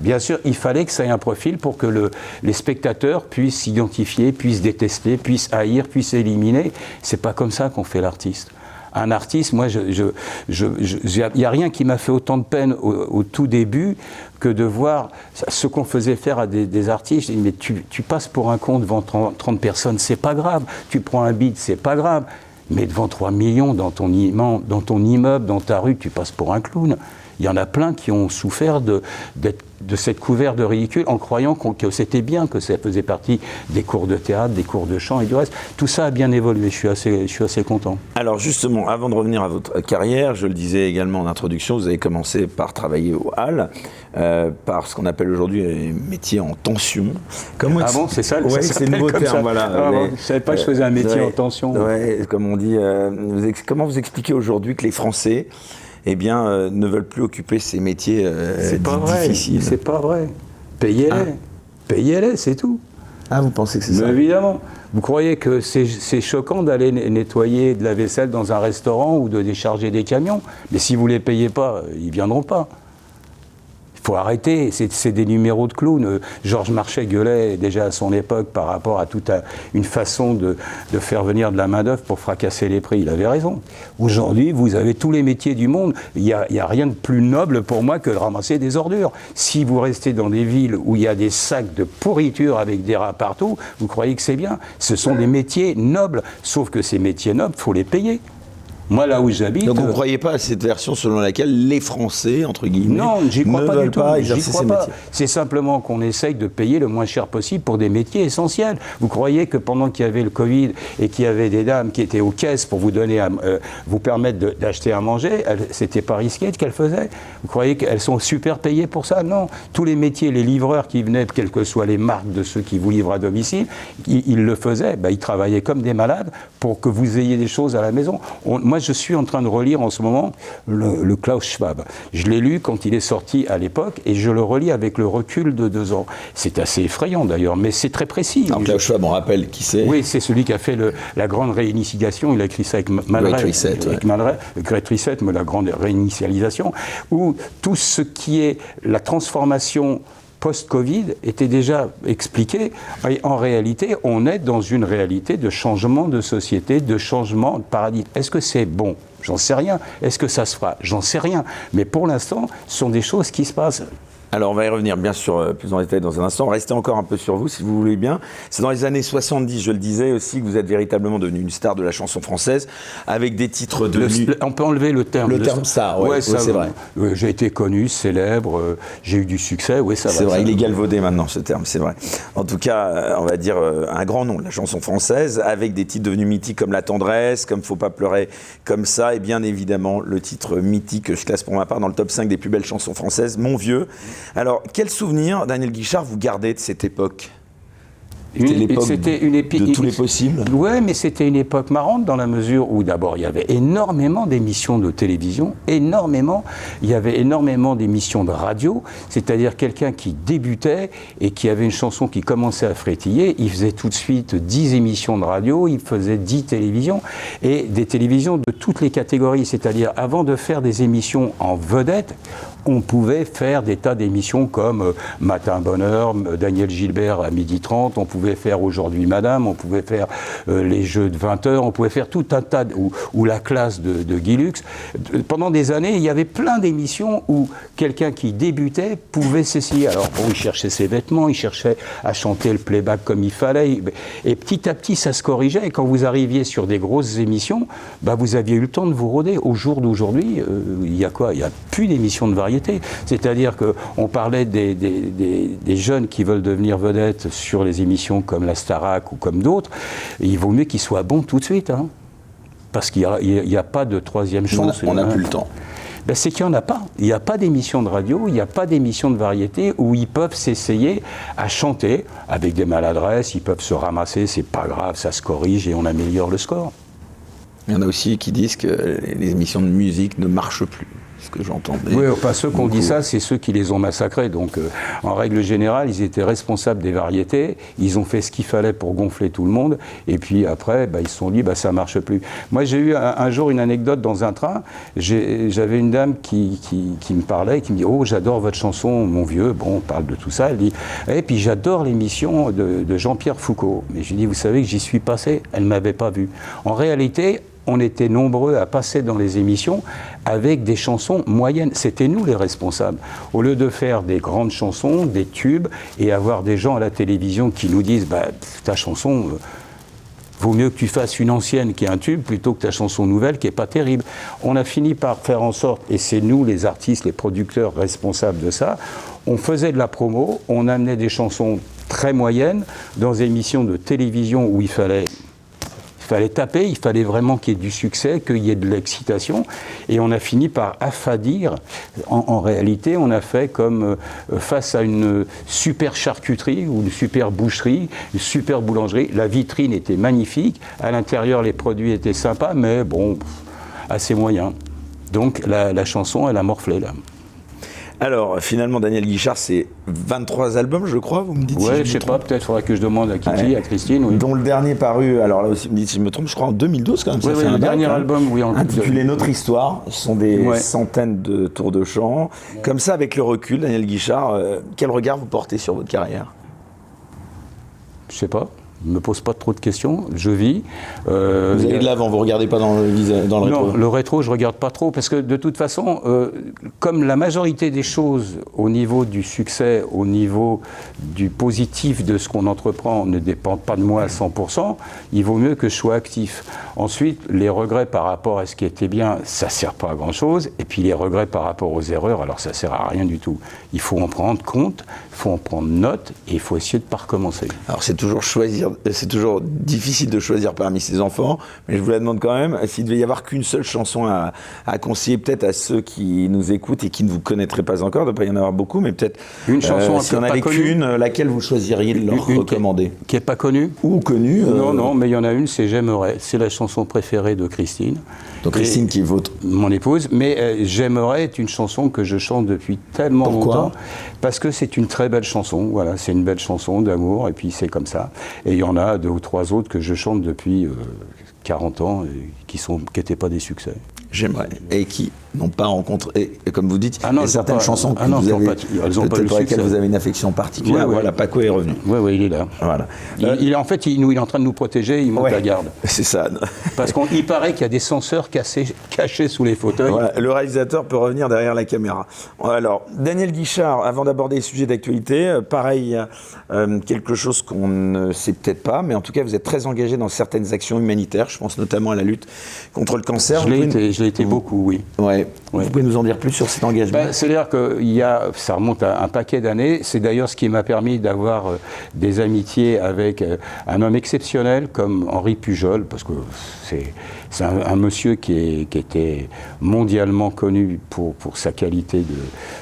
Bien sûr, il fallait que ça ait un profil pour que les spectateurs puissent s'identifier, puissent détester, puissent haïr, puissent éliminer. C'est pas comme ça qu'on fait l'artiste. Un artiste, moi, il n'y a rien qui m'a fait autant de peine au tout début que de voir ce qu'on faisait faire à des artistes. Je dis, mais tu passes pour un con devant 30 personnes, c'est pas grave. Tu prends un beat, c'est pas grave. Mais devant 3 millions, dans ton immeuble, dans ta rue, tu passes pour un clown. Il y en a plein qui ont souffert de cette couvert de ridicule en croyant que c'était bien, que ça faisait partie des cours de théâtre, des cours de chant et du reste. Tout ça a bien évolué, je suis assez content. Alors justement, avant de revenir à votre carrière, je le disais également en introduction, vous avez commencé par travailler au Halles, par ce qu'on appelle aujourd'hui les métiers en tension. Bon, c'est ça? Oui, c'est le nouveau terme, voilà. Je ne savais pas que je faisais un métier en tension. Oui, comme on dit. Comment vous expliquez aujourd'hui que les Français ne veulent plus occuper ces métiers difficiles? C'est pas vrai. Payez-les, c'est tout. Ah, vous pensez que c'est ça? Évidemment. Vous croyez que c'est choquant d'aller nettoyer de la vaisselle dans un restaurant ou de décharger des camions? Mais si vous ne les payez pas, ils ne viendront pas. faut arrêter, c'est des numéros de clown. Georges Marchais gueulait déjà à son époque par rapport à toute une façon de faire venir de la main-d'œuvre pour fracasser les prix. Il avait raison. Aujourd'hui, vous avez tous les métiers du monde. Il y a rien de plus noble pour moi que de ramasser des ordures. Si vous restez dans des villes où il y a des sacs de pourriture avec des rats partout, vous croyez que c'est bien? Ce sont des métiers nobles. Sauf que ces métiers nobles, il faut les payer. Moi, là où j'habite... Donc vous ne croyez pas à cette version selon laquelle les Français, entre guillemets, non, j'y crois ne pas veulent du tout. pas exercer ces métiers? C'est simplement qu'on essaye de payer le moins cher possible pour des métiers essentiels. Vous croyez que pendant qu'il y avait le Covid et qu'il y avait des dames qui étaient aux caisses pour vous donner, vous permettre d'acheter à manger, c'était pas risqué ce qu'elles faisaient? Vous croyez qu'elles sont super payées pour ça? Non. Tous les métiers, les livreurs qui venaient, quelles que soient les marques de ceux qui vous livrent à domicile, ils le faisaient. Ils travaillaient comme des malades pour que vous ayez des choses à la maison. Moi, je suis en train de relire en ce moment le Klaus Schwab. Je l'ai lu quand il est sorti à l'époque et je le relis avec le recul de 2 ans. C'est assez effrayant d'ailleurs, mais c'est très précis. Alors Klaus Schwab, on rappelle qui c'est? Oui, c'est celui qui a fait la grande réinitialisation. Il a écrit ça avec Malray. Great Reset, mais la grande réinitialisation, où tout ce qui est la transformation post-Covid était déjà expliqué. Et en réalité, on est dans une réalité de changement de société, de changement de paradigme. Est-ce que c'est bon? J'en sais rien. Est-ce que ça se fera? J'en sais rien. Mais pour l'instant, ce sont des choses qui se passent. Alors on va y revenir bien sûr plus en détail dans un instant. Restez encore un peu sur vous si vous voulez bien. C'est dans les années 70, je le disais aussi, que vous êtes véritablement devenu une star de la chanson française avec des titres devenus... On peut enlever le terme. Le terme star, ouais, c'est vrai. J'ai été connu, célèbre, j'ai eu du succès, oui ça va. C'est vrai, il est galvaudé maintenant ce terme, c'est vrai. En tout cas, on va dire un grand nom de la chanson française avec des titres devenus mythiques comme La Tendresse, comme Faut pas pleurer comme ça et bien évidemment le titre mythique que je classe pour ma part dans le top 5 des plus belles chansons françaises, Mon Vieux. Alors, quel souvenir, Daniel Guichard, vous gardez de cette époque? C'était une époque de tous les possibles. Oui, mais c'était une époque marrante dans la mesure où d'abord il y avait énormément d'émissions de télévision, il y avait énormément d'émissions de radio, c'est-à-dire quelqu'un qui débutait et qui avait une chanson qui commençait à frétiller, il faisait tout de suite 10 émissions de radio, il faisait 10 télévisions, et des télévisions de toutes les catégories, c'est-à-dire avant de faire des émissions en vedette, on pouvait faire des tas d'émissions comme Matin Bonheur, Daniel Gilbert à 12h30, on pouvait faire Aujourd'hui Madame, on pouvait faire les Jeux de 20h, on pouvait faire tout un tas, ou la classe de Guy Lux. Pendant des années, il y avait plein d'émissions où quelqu'un qui débutait pouvait s'essayer. Alors bon, il cherchait ses vêtements, il cherchait à chanter le playback comme il fallait, et petit à petit ça se corrigeait, et quand vous arriviez sur des grosses émissions, vous aviez eu le temps de vous rôder. Au jour d'aujourd'hui, il y a quoi? Il n'y a plus d'émissions de variété. C'est-à-dire qu'on parlait des jeunes qui veulent devenir vedettes sur les émissions comme la Starac ou comme d'autres. Il vaut mieux qu'ils soient bons tout de suite. Hein, parce qu'il n'y a pas de troisième chance. On n'a plus le temps. C'est qu'il n'y en a pas. Il n'y a pas d'émission de radio, il n'y a pas d'émission de variété où ils peuvent s'essayer à chanter avec des maladresses, ils peuvent se ramasser, c'est pas grave, ça se corrige et on améliore le score. Il y en a aussi qui disent que les émissions de musique ne marchent plus. Ce que j'entendais. Oui, enfin ceux qui ont dit ça, c'est ceux qui les ont massacrés. Donc, en règle générale, ils étaient responsables des variétés. Ils ont fait ce qu'il fallait pour gonfler tout le monde. Et puis après, ils se sont dit, ça marche plus. Moi, j'ai eu un jour une anecdote dans un train. J'avais une dame qui me parlait, qui me dit, oh, j'adore votre chanson, Mon Vieux. Bon, on parle de tout ça. Elle dit, et puis j'adore l'émission de Jean-Pierre Foucault. Mais je lui dis, vous savez que j'y suis passé. Elle ne m'avait pas vu. En réalité, on était nombreux à passer dans les émissions avec des chansons moyennes. C'était nous les responsables. Au lieu de faire des grandes chansons, des tubes, et avoir des gens à la télévision qui nous disent ta chanson, vaut mieux que tu fasses une ancienne qui est un tube plutôt que ta chanson nouvelle qui n'est pas terrible. On a fini par faire en sorte, et c'est nous les artistes, les producteurs responsables de ça, on faisait de la promo, on amenait des chansons très moyennes dans des émissions de télévision où il fallait taper, il fallait vraiment qu'il y ait du succès, qu'il y ait de l'excitation, et on a fini par affadir. En réalité, on a fait comme face à une super charcuterie ou une super boucherie, une super boulangerie. La vitrine était magnifique, à l'intérieur les produits étaient sympas, mais bon, assez moyen. Donc la chanson, elle a morflé là. Alors, finalement, Daniel Guichard, c'est 23 albums, je crois, vous me dites? Ouais, si je sais pas, peut-être faudrait que je demande à Kitty, à Christine. Oui. Dont le dernier paru, alors là aussi, vous me dites si je me trompe, je crois en 2012 quand même. Oui, Ça fait le un dernier bail, album, oui. Intitulé Notre Histoire, ce sont des centaines de tours de chant. Comme ça, avec le recul, Daniel Guichard, quel regard vous portez sur votre carrière? Je sais pas. Ne me pose pas trop de questions, je vis. Vous allez de l'avant, vous ne regardez pas dans le rétro? Non, le rétro, je ne regarde pas trop, parce que de toute façon, comme la majorité des choses au niveau du succès, au niveau du positif de ce qu'on entreprend ne dépendent pas de moi à 100%, il vaut mieux que je sois actif. Ensuite, les regrets par rapport à ce qui était bien, ça ne sert pas à grand-chose, et puis les regrets par rapport aux erreurs, alors ça ne sert à rien du tout. Il faut en prendre compte, il faut en prendre note, et il faut essayer de ne pas recommencer. Alors c'est toujours difficile de choisir parmi ses enfants, mais je vous la demande quand même, s'il devait y avoir qu'une seule chanson à conseiller peut-être à ceux qui nous écoutent et qui ne vous connaîtraient pas encore, il ne doit pas y en avoir beaucoup, mais peut-être une chanson si on n'avait qu'une, laquelle vous choisiriez de leur recommander? Qui n'est pas connue? Ou connue Non, mais il y en a une, c'est J'aimerais. C'est la chanson préférée de Christine. Donc Christine qui est votre... Mon épouse, mais J'aimerais est une chanson que je chante depuis tellement longtemps. Parce que c'est une très belle chanson, voilà, c'est une belle chanson d'amour, et puis c'est comme ça. Et il y en a 2 ou 3 autres que je chante depuis 40 ans, et qui n'étaient pas des succès. J'aimerais. Et qui n'ont pas rencontré, et comme vous dites, certaines chansons que vous avez, peut-être pour lesquelles vous avez une affection particulière. Ouais, voilà, Paco est revenu. Oui, il est là. Voilà. Il est en train de nous protéger, il monte la garde. C'est ça. Parce qu'il paraît qu'il y a des censeurs cachés sous les fauteuils. Voilà, le réalisateur peut revenir derrière la caméra. Alors, Daniel Guichard, avant d'aborder les sujets d'actualité, pareil, quelque chose qu'on ne sait peut-être pas, mais en tout cas, vous êtes très engagé dans certaines actions humanitaires. Je pense notamment à la lutte contre le cancer. Je l'ai été beaucoup, oui. Ouais. Vous pouvez nous en dire plus sur cet engagement? C'est-à-dire que ça remonte à un paquet d'années. C'est d'ailleurs ce qui m'a permis d'avoir des amitiés avec un homme exceptionnel comme Henri Pujol, parce que c'est un monsieur qui était mondialement connu pour sa qualité de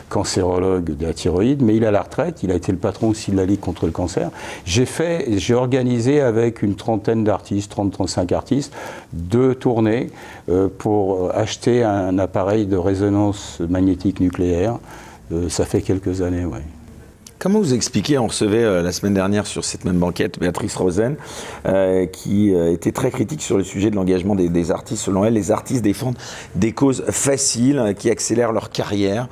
cancérologue de la thyroïde, mais il est à la retraite, il a été le patron aussi de la Ligue contre le cancer. J'ai organisé avec une trentaine d'artistes, 30-35 artistes, 2 tournées pour acheter un appareil de résonance magnétique nucléaire. Ça fait quelques années, oui. Comment vous expliquez, on recevait la semaine dernière sur cette même banquette Béatrice Rosen, qui était très critique sur le sujet de l'engagement des artistes. Selon elle, les artistes défendent des causes faciles qui accélèrent leur carrière.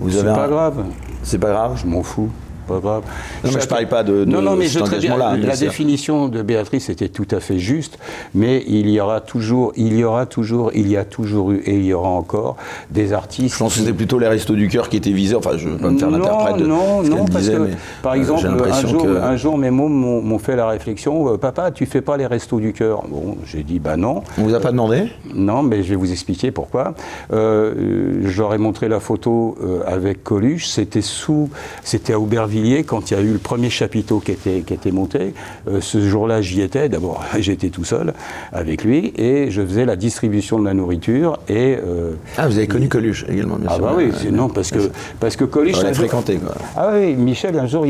C'est pas grave. C'est pas grave? Je m'en fous. Pas grave. Non, mais je ne parlais pas de mais cet engagement-là. La définition de Béatrice était tout à fait juste, mais il y a toujours eu et il y aura encore des artistes. Je pense que c'était plutôt les Restos du Cœur qui étaient visés. Enfin, je ne veux pas me faire l'interprète de ce qu'elle disait. Mais par exemple, un jour, mes mômes m'ont fait la réflexion, papa, tu fais pas les Restos du Cœur. Bon, j'ai dit, bah non. On vous a pas demandé? Non, mais je vais vous expliquer pourquoi. Je leur ai montré la photo avec Coluche. C'était à Aubervilliers, quand il y a eu le premier chapiteau qui était monté. Ce jour-là, j'y étais. D'abord, j'étais tout seul avec lui et je faisais la distribution de la nourriture. Vous avez connu Coluche également, bien sûr. Ah bah oui, non, parce que Coluche... On l'a fréquenté, quoi. Ah oui, Michel, un jour,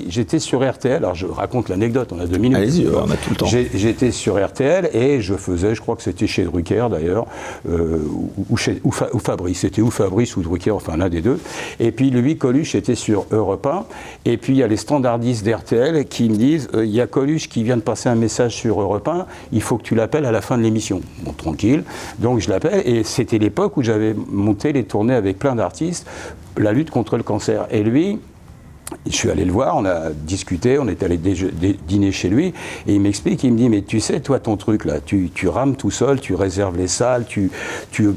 j'étais sur RTL. Alors, je raconte l'anecdote, on a 2 minutes. Allez-y, on a tout le temps. J'étais sur RTL et je faisais, je crois que c'était chez Drucker d'ailleurs, ou Fabrice. C'était ou Fabrice ou Drucker, enfin l'un des deux. Et puis lui, Coluche, était sur Europe 1. Et puis il y a les standardistes d'RTL qui me disent il y a Coluche qui vient de passer un message sur Europe 1, il faut que tu l'appelles à la fin de l'émission. Bon, tranquille. Donc je l'appelle et c'était l'époque où j'avais monté les tournées avec plein d'artistes, la lutte contre le cancer. Et lui, je suis allé le voir, on a discuté, on est allé dîner chez lui, et il m'explique, il me dit, mais tu sais, toi, ton truc, là, tu rames tout seul, tu réserves les salles, tu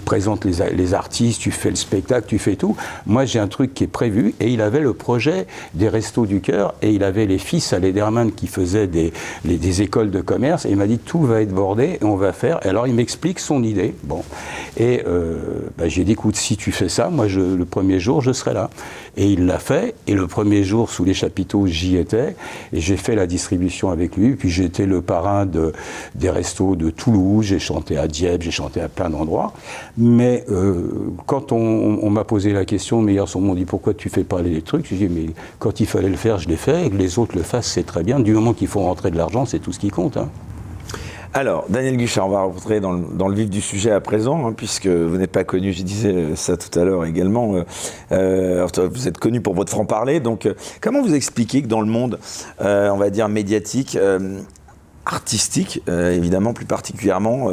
présentes les artistes, tu fais le spectacle, tu fais tout. Moi, j'ai un truc qui est prévu, et il avait le projet des Restos du Cœur, et il avait les fils à Lederman qui faisaient des écoles de commerce, et il m'a dit, tout va être bordé, et on va faire. Et alors, il m'explique son idée, bon. Et j'ai dit, écoute, si tu fais ça, moi, le premier jour, je serai là. Et il l'a fait, et le premier jour, sous les chapiteaux, j'y étais, et j'ai fait la distribution avec lui, puis j'ai été le parrain des restos de Toulouse, j'ai chanté à Dieppe, j'ai chanté à plein d'endroits, mais quand on m'a posé la question, mes garçons m'ont dit, pourquoi tu fais pas les trucs? J'ai dit, mais quand il fallait le faire, je l'ai fait, et que les autres le fassent, c'est très bien, du moment qu'il faut rentrer de l'argent, c'est tout ce qui compte, hein. Alors, Daniel Guichard, on va rentrer dans le vif du sujet à présent, hein, puisque vous n'êtes pas connu, je disais ça tout à l'heure également, vous êtes connu pour votre franc-parler, donc comment vous expliquez que dans le monde, on va dire médiatique, artistique, évidemment plus particulièrement,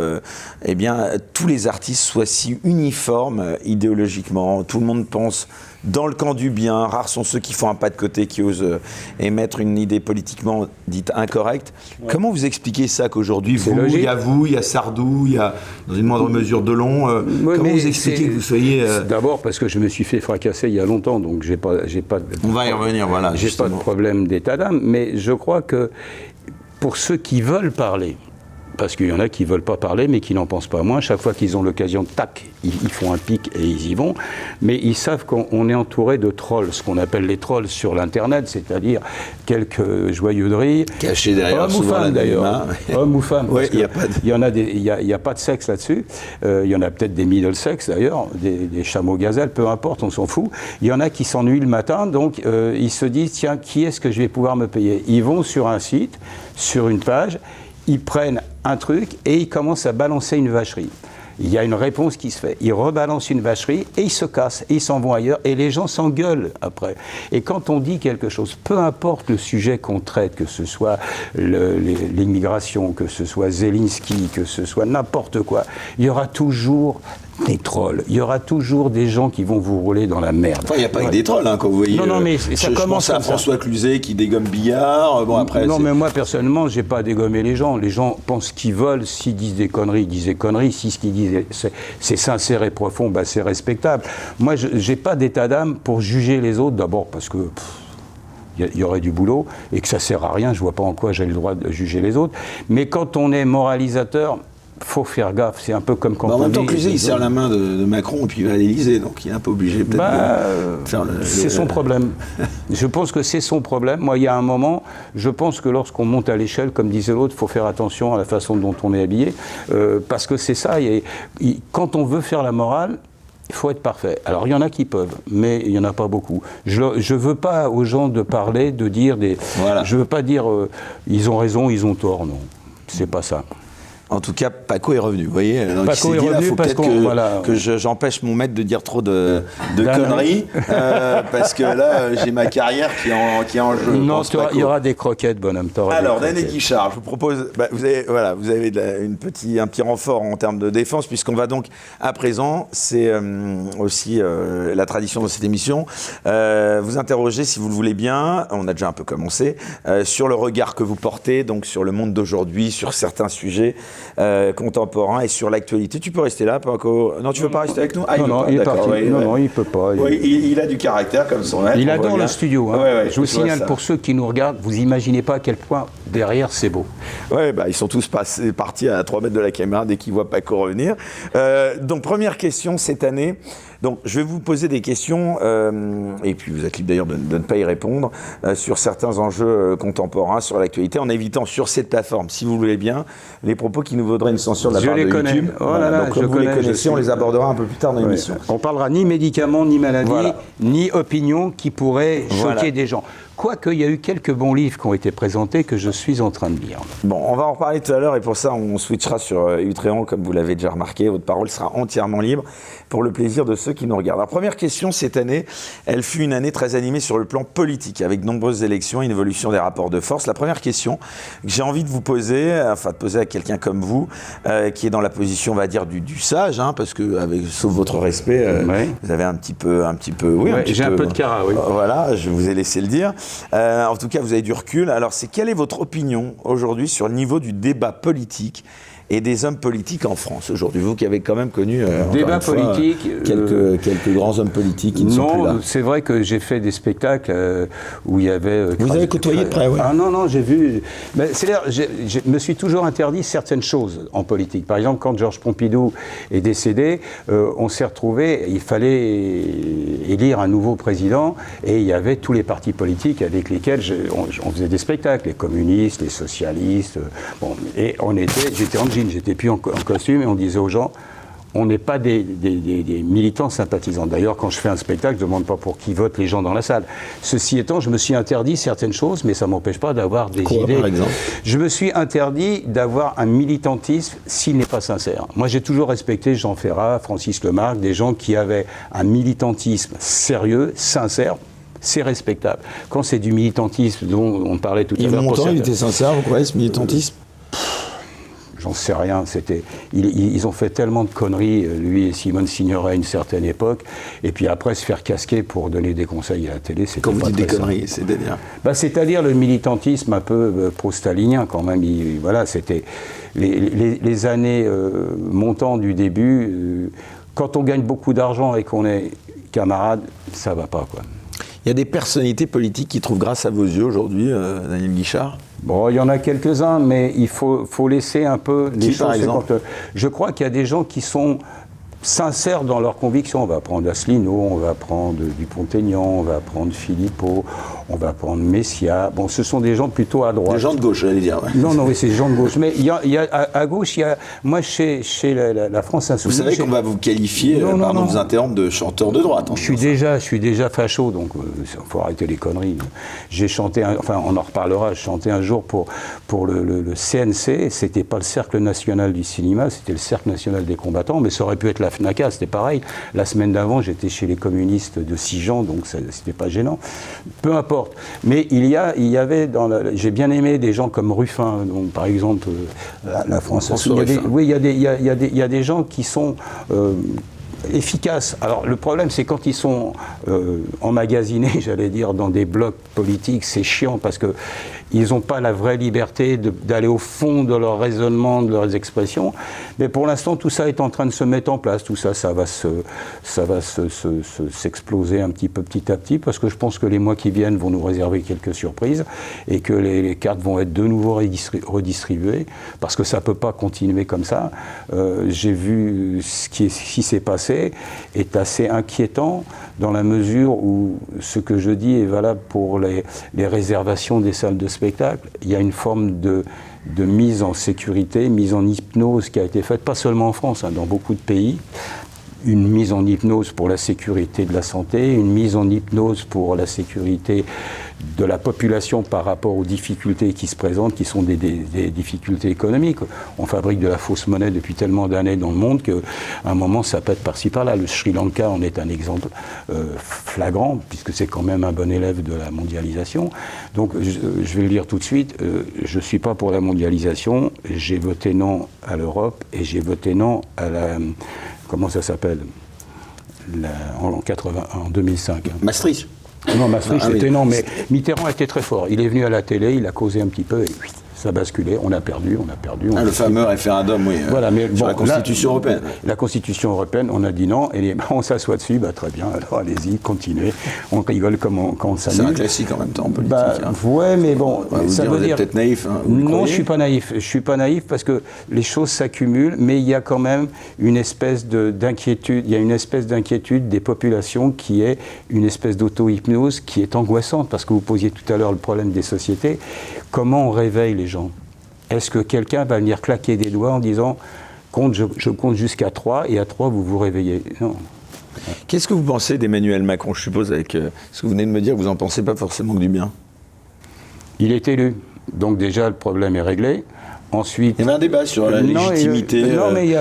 eh bien, tous les artistes soient si uniformes idéologiquement, tout le monde pense dans le camp du bien, rares sont ceux qui font un pas de côté, qui osent émettre une idée politiquement dite incorrecte. Ouais. Comment vous expliquez ça qu'aujourd'hui, il y a Sardou, il y a dans une moindre mesure Delon, comment vous expliquez que vous soyez... D'abord parce que je me suis fait fracasser il y a longtemps, donc j'ai pas on va y revenir, voilà. J'ai pas de problème d'état d'âme, mais je crois que pour ceux qui veulent parler, parce qu'il y en a qui ne veulent pas parler, mais qui n'en pensent pas moins. Chaque fois qu'ils ont l'occasion, tac, ils font un pic et ils y vont. Mais ils savent qu'on est entouré de trolls, ce qu'on appelle les trolls sur l'Internet, c'est-à-dire quelques joyeuseries. Cachés derrière hommes ou femmes, d'ailleurs. Hommes ou femmes. Oui, il n'y a pas de sexe là-dessus. Il y en a peut-être des middle sex, d'ailleurs, des chameaux gazelles, peu importe, on s'en fout. Il y en a qui s'ennuient le matin, donc ils se disent, tiens, qui est-ce que je vais pouvoir me payer? Ils vont sur un site, sur une page, ils prennent un truc et ils commencent à balancer une vacherie. Il y a une réponse qui se fait. Ils rebalancent une vacherie et ils se cassent, et ils s'en vont ailleurs, et les gens s'engueulent après. Et quand on dit quelque chose, peu importe le sujet qu'on traite, que ce soit l'immigration, que ce soit Zelensky, que ce soit n'importe quoi, il y aura toujours des trolls. Il y aura toujours des gens qui vont vous rouler dans la merde. Enfin, il n'y a pas que des trolls, hein, quand vous voyez. Non, mais ça commence à François Cluzet qui dégomme Billard. Bon, après, non, mais moi, personnellement, je n'ai pas dégommé les gens. Les gens pensent ce qu'ils veulent. S'ils disent des conneries, ils disent des conneries. Si ce qu'ils disent, c'est sincère et profond, bah, c'est respectable. Moi, je n'ai pas d'état d'âme pour juger les autres. D'abord parce que... il y aurait du boulot et que ça ne sert à rien. Je ne vois pas en quoi j'ai le droit de juger les autres. Mais quand on est moralisateur... faut faire gaffe, c'est un peu comme quand en même temps, Cluzet, il serre la main de Macron et puis il va à l'Élysée, donc il est un peu obligé peut-être de faire c'est son problème. Je pense que c'est son problème. Moi, il y a un moment, je pense que lorsqu'on monte à l'échelle, comme disait l'autre, il faut faire attention à la façon dont on est habillé, parce que c'est ça, quand on veut faire la morale, il faut être parfait. Alors, il y en a qui peuvent, mais il n'y en a pas beaucoup. Je ne veux pas aux gens de parler, de dire des... Voilà. Je ne veux pas dire ils ont raison, ils ont tort, non. C'est pas ça. En tout cas, Paco est revenu, vous voyez. Donc Paco est revenu parce que j'empêche mon maître de dire trop de conneries, parce que là, j'ai ma carrière qui est en jeu. Non, il y aura des croquettes, bonhomme. Alors, Daniel Guichard, je vous propose, vous avez un petit renfort en termes de défense, puisqu'on va donc, à présent, c'est aussi la tradition de cette émission, vous interroger, si vous le voulez bien, on a déjà un peu commencé, sur le regard que vous portez, donc sur le monde d'aujourd'hui, sur certains sujets, contemporain et sur l'actualité. Tu peux rester là, Paco? Non, tu veux pas rester avec nous? Il est parti. Non, il peut pas. Il a du caractère comme son maître. Il adore le studio. Hein. Je vous signale, pour ceux qui nous regardent, vous imaginez pas à quel point derrière c'est beau. Oui, ils sont tous partis à 3 mètres de la caméra dès qu'ils voient Paco revenir. Donc, première question cette année. Donc, je vais vous poser des questions, et puis vous êtes libre d'ailleurs de ne pas y répondre, sur certains enjeux contemporains, sur l'actualité, en évitant sur cette plateforme, si vous voulez bien, les propos qui nous vaudraient une censure de la part de YouTube. Donc, comme vous les connaissez, on les abordera un peu plus tard dans l'émission. On parlera ni médicaments, ni maladies, ni opinions qui pourraient choquer des gens. Quoique, il y a eu quelques bons livres qui ont été présentés que je suis en train de lire. Bon, on va en reparler tout à l'heure et pour ça, on switchera sur Utréon, comme vous l'avez déjà remarqué. Votre parole sera entièrement libre pour le plaisir de ceux qui nous regardent. La première question, cette année, elle fut une année très animée sur le plan politique, avec de nombreuses élections et une évolution des rapports de force. La première question que j'ai envie de vous poser, enfin de poser à quelqu'un comme vous, qui est dans la position, on va dire, du sage, hein, parce que, sauf votre respect, vous avez un petit peu... j'ai un peu de cara, oui. Voilà, je vous ai laissé le dire. En tout cas, vous avez du recul. Alors, quelle est votre opinion aujourd'hui sur le niveau du débat politique et des hommes politiques en France aujourd'hui? Vous qui avez quand même connu débat politique, quelques grands hommes politiques qui ne sont plus là. Non, c'est vrai que j'ai fait des spectacles où il y avait... Vous avez côtoyé de près, oui. Ah non, j'ai vu... C'est-à-dire, je me suis toujours interdit certaines choses en politique. Par exemple, quand Georges Pompidou est décédé, on s'est retrouvés, il fallait élire un nouveau président, et il y avait tous les partis politiques avec lesquels on faisait des spectacles, les communistes, les socialistes, et j'étais en jean, j'étais plus en costume, et on disait aux gens, on n'est pas des militants sympathisants. D'ailleurs, quand je fais un spectacle, je ne demande pas pour qui votent les gens dans la salle. Ceci étant, je me suis interdit certaines choses, mais ça ne m'empêche pas d'avoir des idées. Par exemple ? Je me suis interdit d'avoir un militantisme s'il n'est pas sincère. Moi, j'ai toujours respecté Jean Ferrat, Francis Lemarque, des gens qui avaient un militantisme sérieux, sincère. C'est respectable. Quand c'est du militantisme dont on parlait tout à l'heure... Yves Montand, il était sincère, vous croyez, ce militantisme ? J'en sais rien. Ils ont fait tellement de conneries, lui et Simone Signoret, à une certaine époque. Et puis après, se faire casquer pour donner des conseils à la télé, c'était pas très simple. Comme vous dites des conneries, c'est-à-dire c'est-à-dire le militantisme un peu pro-stalinien, quand même. Voilà, c'était les années montant du début. Quand on gagne beaucoup d'argent et qu'on est camarade, ça va pas, quoi. Il y a des personnalités politiques qui trouvent grâce à vos yeux aujourd'hui, Daniel Guichard ? Bon, il y en a quelques-uns, mais il faut laisser un peu les choses. Par exemple ? Je crois qu'il y a des gens qui sont sincères dans leurs convictions. On va prendre Asselineau, on va prendre Dupont-Aignan, on va prendre Philippot, on va prendre Messia. Bon, ce sont des gens plutôt à droite. Des gens de gauche, j'allais dire. Ouais. Non, oui, c'est des gens de gauche. Mais il y a à gauche, il y a... Moi, chez la France Insoumise... Vous savez qu'on va vous qualifier, pardon de vous interrompre, de chanteur de droite. Je suis déjà facho, donc il faut arrêter les conneries. J'ai chanté, on en reparlera, j'ai chanté un jour pour le CNC, c'était pas le Cercle National du Cinéma, c'était le Cercle National des Combattants, mais ça aurait pu être la FNACA, c'était pareil. La semaine d'avant, j'étais chez les communistes de Sijan, donc c'était pas gênant. Peu importe. Mais il y avait, j'ai bien aimé des gens comme Ruffin, donc par exemple, la France Insoumise. Oui, il y a des gens qui sont efficaces. Alors le problème, c'est quand ils sont emmagasinés, j'allais dire, dans des blocs politiques, c'est chiant parce que ils n'ont pas la vraie liberté d'aller au fond de leur raisonnement, de leurs expressions. Mais pour l'instant, tout ça est en train de se mettre en place. Tout ça, ça va s'exploser un petit peu petit à petit, parce que je pense que les mois qui viennent vont nous réserver quelques surprises et que les cartes vont être de nouveau redistribuées, parce que ça ne peut pas continuer comme ça. J'ai vu ce qui s'est passé est assez inquiétant dans la mesure où ce que je dis est valable pour les réservations des salles de spectacle. Il y a une forme de mise en sécurité, mise en hypnose qui a été faite, pas seulement en France, dans beaucoup de pays. Une mise en hypnose pour la sécurité de la santé, une mise en hypnose pour la sécurité de la population par rapport aux difficultés qui se présentent, qui sont des difficultés économiques. On fabrique de la fausse monnaie depuis tellement d'années dans le monde qu'à un moment, ça pète par-ci par-là. Le Sri Lanka en est un exemple flagrant, puisque c'est quand même un bon élève de la mondialisation. Donc, je vais le dire tout de suite, je ne suis pas pour la mondialisation. J'ai voté non à l'Europe et j'ai voté non à la... Comment ça s'appelle en 2005. Maastricht. Non, Maastricht, c'était non, mais Mitterrand était très fort. Il est venu à la télé, il a causé un petit peu et ça a basculé, on a perdu. Le fameux référendum, oui, voilà, mais sur la Constitution européenne. La Constitution européenne, on a dit non, et on s'assoit dessus, très bien, alors allez-y, continuez. On rigole quand on s'amuse. C'est un classique en même temps, en politique. Ouais, mais bon, ça veut dire... Vous êtes peut-être naïf, non, je ne suis pas naïf parce que les choses s'accumulent, mais il y a quand même une espèce d'inquiétude, il y a une espèce d'inquiétude des populations qui est une espèce d'auto-hypnose qui est angoissante, parce que vous posiez tout à l'heure le problème des sociétés. Comment on réveille les gens ? Est-ce que quelqu'un va venir claquer des doigts en disant je compte jusqu'à 3 et à 3 vous vous réveillez ? Non. Qu'est-ce que vous pensez d'Emmanuel Macron ? Je suppose avec ce que vous venez de me dire, vous n'en pensez pas forcément que du bien. Il est élu, donc déjà le problème est réglé. Ensuite, il y avait un débat sur la légitimité. Non, mais il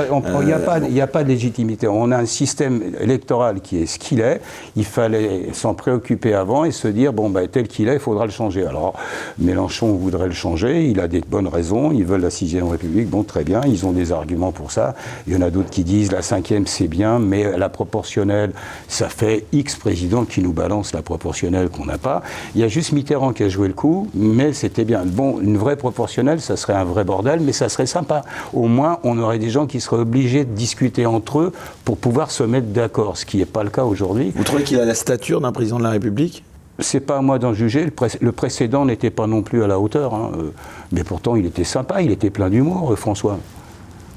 n'y a pas de légitimité. On a un système électoral qui est ce qu'il est. Il fallait s'en préoccuper avant et se dire, tel qu'il est, il faudra le changer. Alors, Mélenchon voudrait le changer, il a des bonnes raisons, ils veulent la 6e République, très bien, ils ont des arguments pour ça. Il y en a d'autres qui disent, la 5e c'est bien, mais la proportionnelle, ça fait X présidents qui nous balancent la proportionnelle qu'on n'a pas. Il y a juste Mitterrand qui a joué le coup, mais c'était bien. Une vraie proportionnelle, ça serait un vrai bordel, mais ça serait sympa. Au moins, on aurait des gens qui seraient obligés de discuter entre eux pour pouvoir se mettre d'accord, ce qui n'est pas le cas aujourd'hui. Vous trouvez qu'il a la stature d'un président de la République ? C'est pas à moi d'en juger. Le précédent n'était pas non plus à la hauteur. Mais pourtant, il était sympa, il était plein d'humour, François.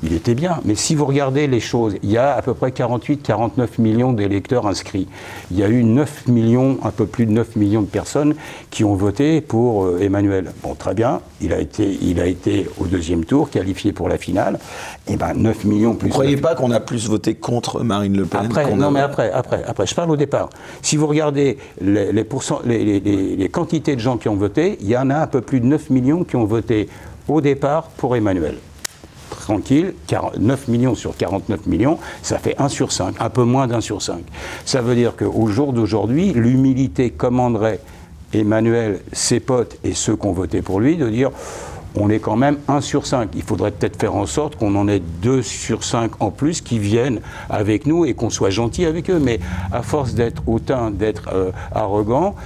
il était bien. Mais si vous regardez les choses, il y a à peu près 48-49 millions d'électeurs inscrits. Il y a eu 9 millions, un peu plus de 9 millions de personnes qui ont voté pour Emmanuel. Bon, très bien, il a été au deuxième tour, qualifié pour la finale. Et ben 9 millions plus... Vous ne croyez pas qu'on a plus voté contre Marine Le Pen? Après, je parle au départ. Si vous regardez les quantités de gens qui ont voté, il y en a un peu plus de 9 millions qui ont voté au départ pour Emmanuel. Tranquille, 9 millions sur 49 millions, ça fait 1 sur 5, un peu moins d'1 sur 5. Ça veut dire qu'au jour d'aujourd'hui, l'humilité commanderait Emmanuel, ses potes et ceux qui ont voté pour lui, de dire on est quand même 1 sur 5. Il faudrait peut-être faire en sorte qu'on en ait 2 sur 5 en plus qui viennent avec nous et qu'on soit gentil avec eux. Mais à force d'être hautain, d'être arrogant,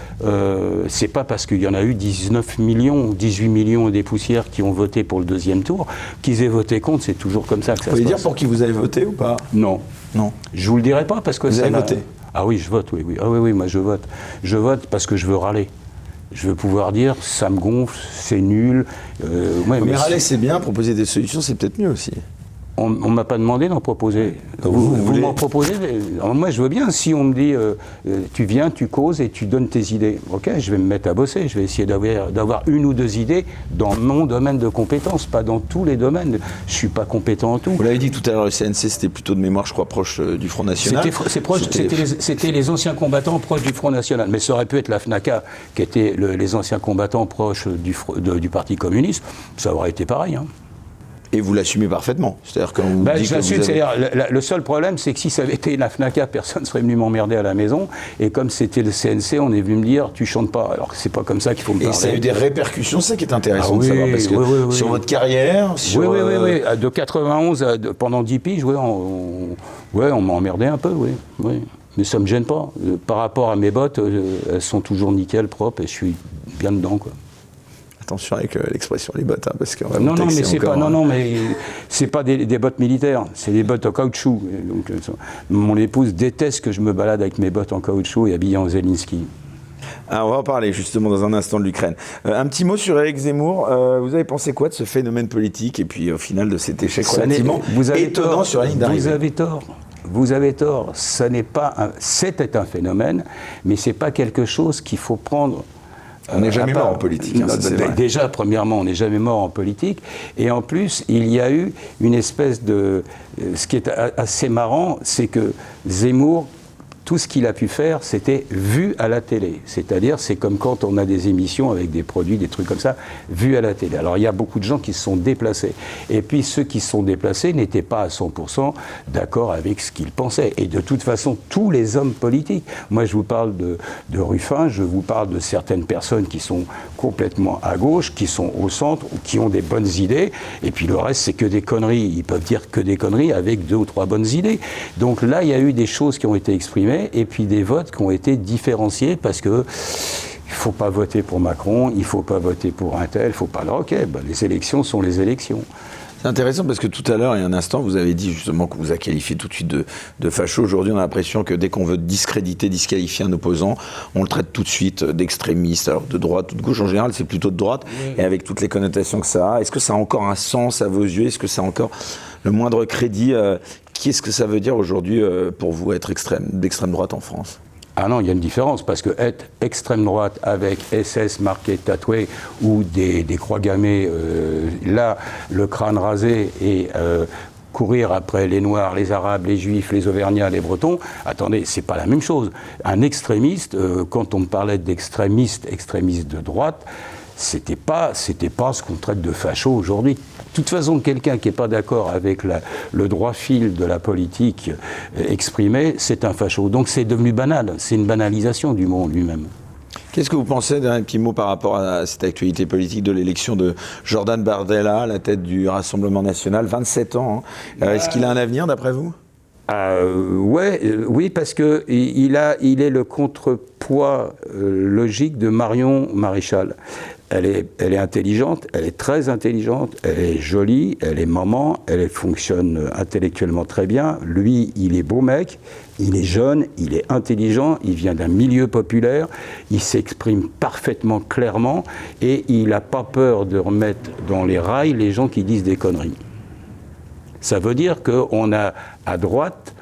c'est pas parce qu'il y en a eu 19 millions, 18 millions et des poussières qui ont voté pour le deuxième tour qu'ils aient voté contre. C'est toujours comme ça que ça se passe. Vous pouvez dire pour qui vous avez voté ou pas? Non. Non. Je vous le dirai pas parce que vous avez voté? Ah oui, je vote, oui. Ah oui, moi je vote. Je vote parce que je veux râler. Je veux pouvoir dire, ça me gonfle, c'est nul. Mais râler, c'est bien, proposer des solutions, c'est peut-être mieux aussi. On ne m'a pas demandé d'en proposer. Vous m'en proposez? Moi, je veux bien. Si on me dit, tu viens, tu causes et tu donnes tes idées. Ok, je vais me mettre à bosser. Je vais essayer d'avoir 1 ou 2 idées dans mon domaine de compétences, pas dans tous les domaines. Je ne suis pas compétent en tout. Vous l'avez dit tout à l'heure, le CNC, c'était plutôt de mémoire, je crois, proche du Front National. C'était les anciens combattants proches du Front National. Mais ça aurait pu être la FNACA, qui étaient les anciens combattants proches du Parti communiste. Ça aurait été pareil, hein. Et vous l'assumez parfaitement. C'est-à-dire quand vous dites je l'assume, le seul problème, c'est que si ça avait été la FNACA, personne ne serait venu m'emmerder à la maison. Et comme c'était le CNC, on est venu me dire, tu chantes pas. Alors que c'est pas comme ça qu'il faut me parler. Et ça a eu des répercussions, c'est ça qui est intéressant de savoir. Parce que sur votre carrière, sur... Oui. De 91 pendant 10 piges, on m'a emmerdé un peu, oui. Mais ça me gêne pas. Par rapport à mes bottes, elles sont toujours nickel, propres, et je suis bien dedans, quoi. Attention avec l'expression les bottes, hein, parce que mais c'est pas des bottes militaires, c'est des bottes en caoutchouc. Donc, mon épouse déteste que je me balade avec mes bottes en caoutchouc et habillé en Zelensky. Alors, on va en parler justement dans un instant de l'Ukraine. Un petit mot sur Éric Zemmour. Vous avez pensé quoi de ce phénomène politique et puis au final de cet échec relativement étonnant sur la ligne d'arrivée? Vous avez tort. C'était un phénomène, mais c'est pas quelque chose qu'il faut prendre. On n'est jamais mort en politique. Déjà, premièrement, on n'est jamais mort en politique. Et en plus, il y a eu une espèce de... Ce qui est assez marrant, c'est que Zemmour, tout ce qu'il a pu faire, c'était vu à la télé. C'est-à-dire, c'est comme quand on a des émissions avec des produits, des trucs comme ça, vus à la télé. Alors, il y a beaucoup de gens qui se sont déplacés. Et puis, ceux qui se sont déplacés n'étaient pas à 100% d'accord avec ce qu'ils pensaient. Et de toute façon, tous les hommes politiques. Moi, je vous parle de Ruffin, je vous parle de certaines personnes qui sont complètement à gauche, qui sont au centre, ou qui ont des bonnes idées. Et puis, le reste, c'est que des conneries. Ils peuvent dire que des conneries avec 2 ou 3 bonnes idées. Donc là, il y a eu des choses qui ont été exprimées, et puis des votes qui ont été différenciés parce que il ne faut pas voter pour Macron, il ne faut pas voter pour un tel, il ne faut pas... Ok, les élections sont les élections. C'est intéressant parce que tout à l'heure, il y a un instant, vous avez dit justement qu'on vous a qualifié tout de suite de facho. Aujourd'hui, on a l'impression que dès qu'on veut disqualifier un opposant, on le traite tout de suite d'extrémiste, alors de droite ou de gauche. En général, c'est plutôt de droite, et avec toutes les connotations que ça a. Est-ce que ça a encore un sens à vos yeux? Est-ce que ça a encore le moindre crédit? Qu'est-ce que ça veut dire aujourd'hui pour vous être d'extrême droite en France? Ah non, il y a une différence, parce que être extrême droite avec SS marqué, tatoué, ou des croix gammées, là, le crâne rasé et courir après les Noirs, les Arabes, les Juifs, les Auvergnats, les Bretons, attendez, c'est pas la même chose. Un extrémiste, quand on me parlait extrémiste de droite, c'était pas ce qu'on traite de facho aujourd'hui. De toute façon, quelqu'un qui n'est pas d'accord avec le droit fil de la politique exprimée, c'est un facho. Donc c'est devenu banal, c'est une banalisation du mot lui-même. Qu'est-ce que vous pensez d'un petit mot par rapport à cette actualité politique de l'élection de Jordan Bardella à la tête du Rassemblement National, 27 ans, hein. Est-ce qu'il a un avenir d'après vous? Oui, parce que il est le contrepoids logique de Marion Maréchal. Elle est intelligente, elle est très intelligente, elle est jolie, elle est maman, elle fonctionne intellectuellement très bien. Lui, il est beau mec, il est jeune, il est intelligent, il vient d'un milieu populaire, il s'exprime parfaitement clairement et il n'a pas peur de remettre dans les rails les gens qui disent des conneries. Ça veut dire qu'on a à droite,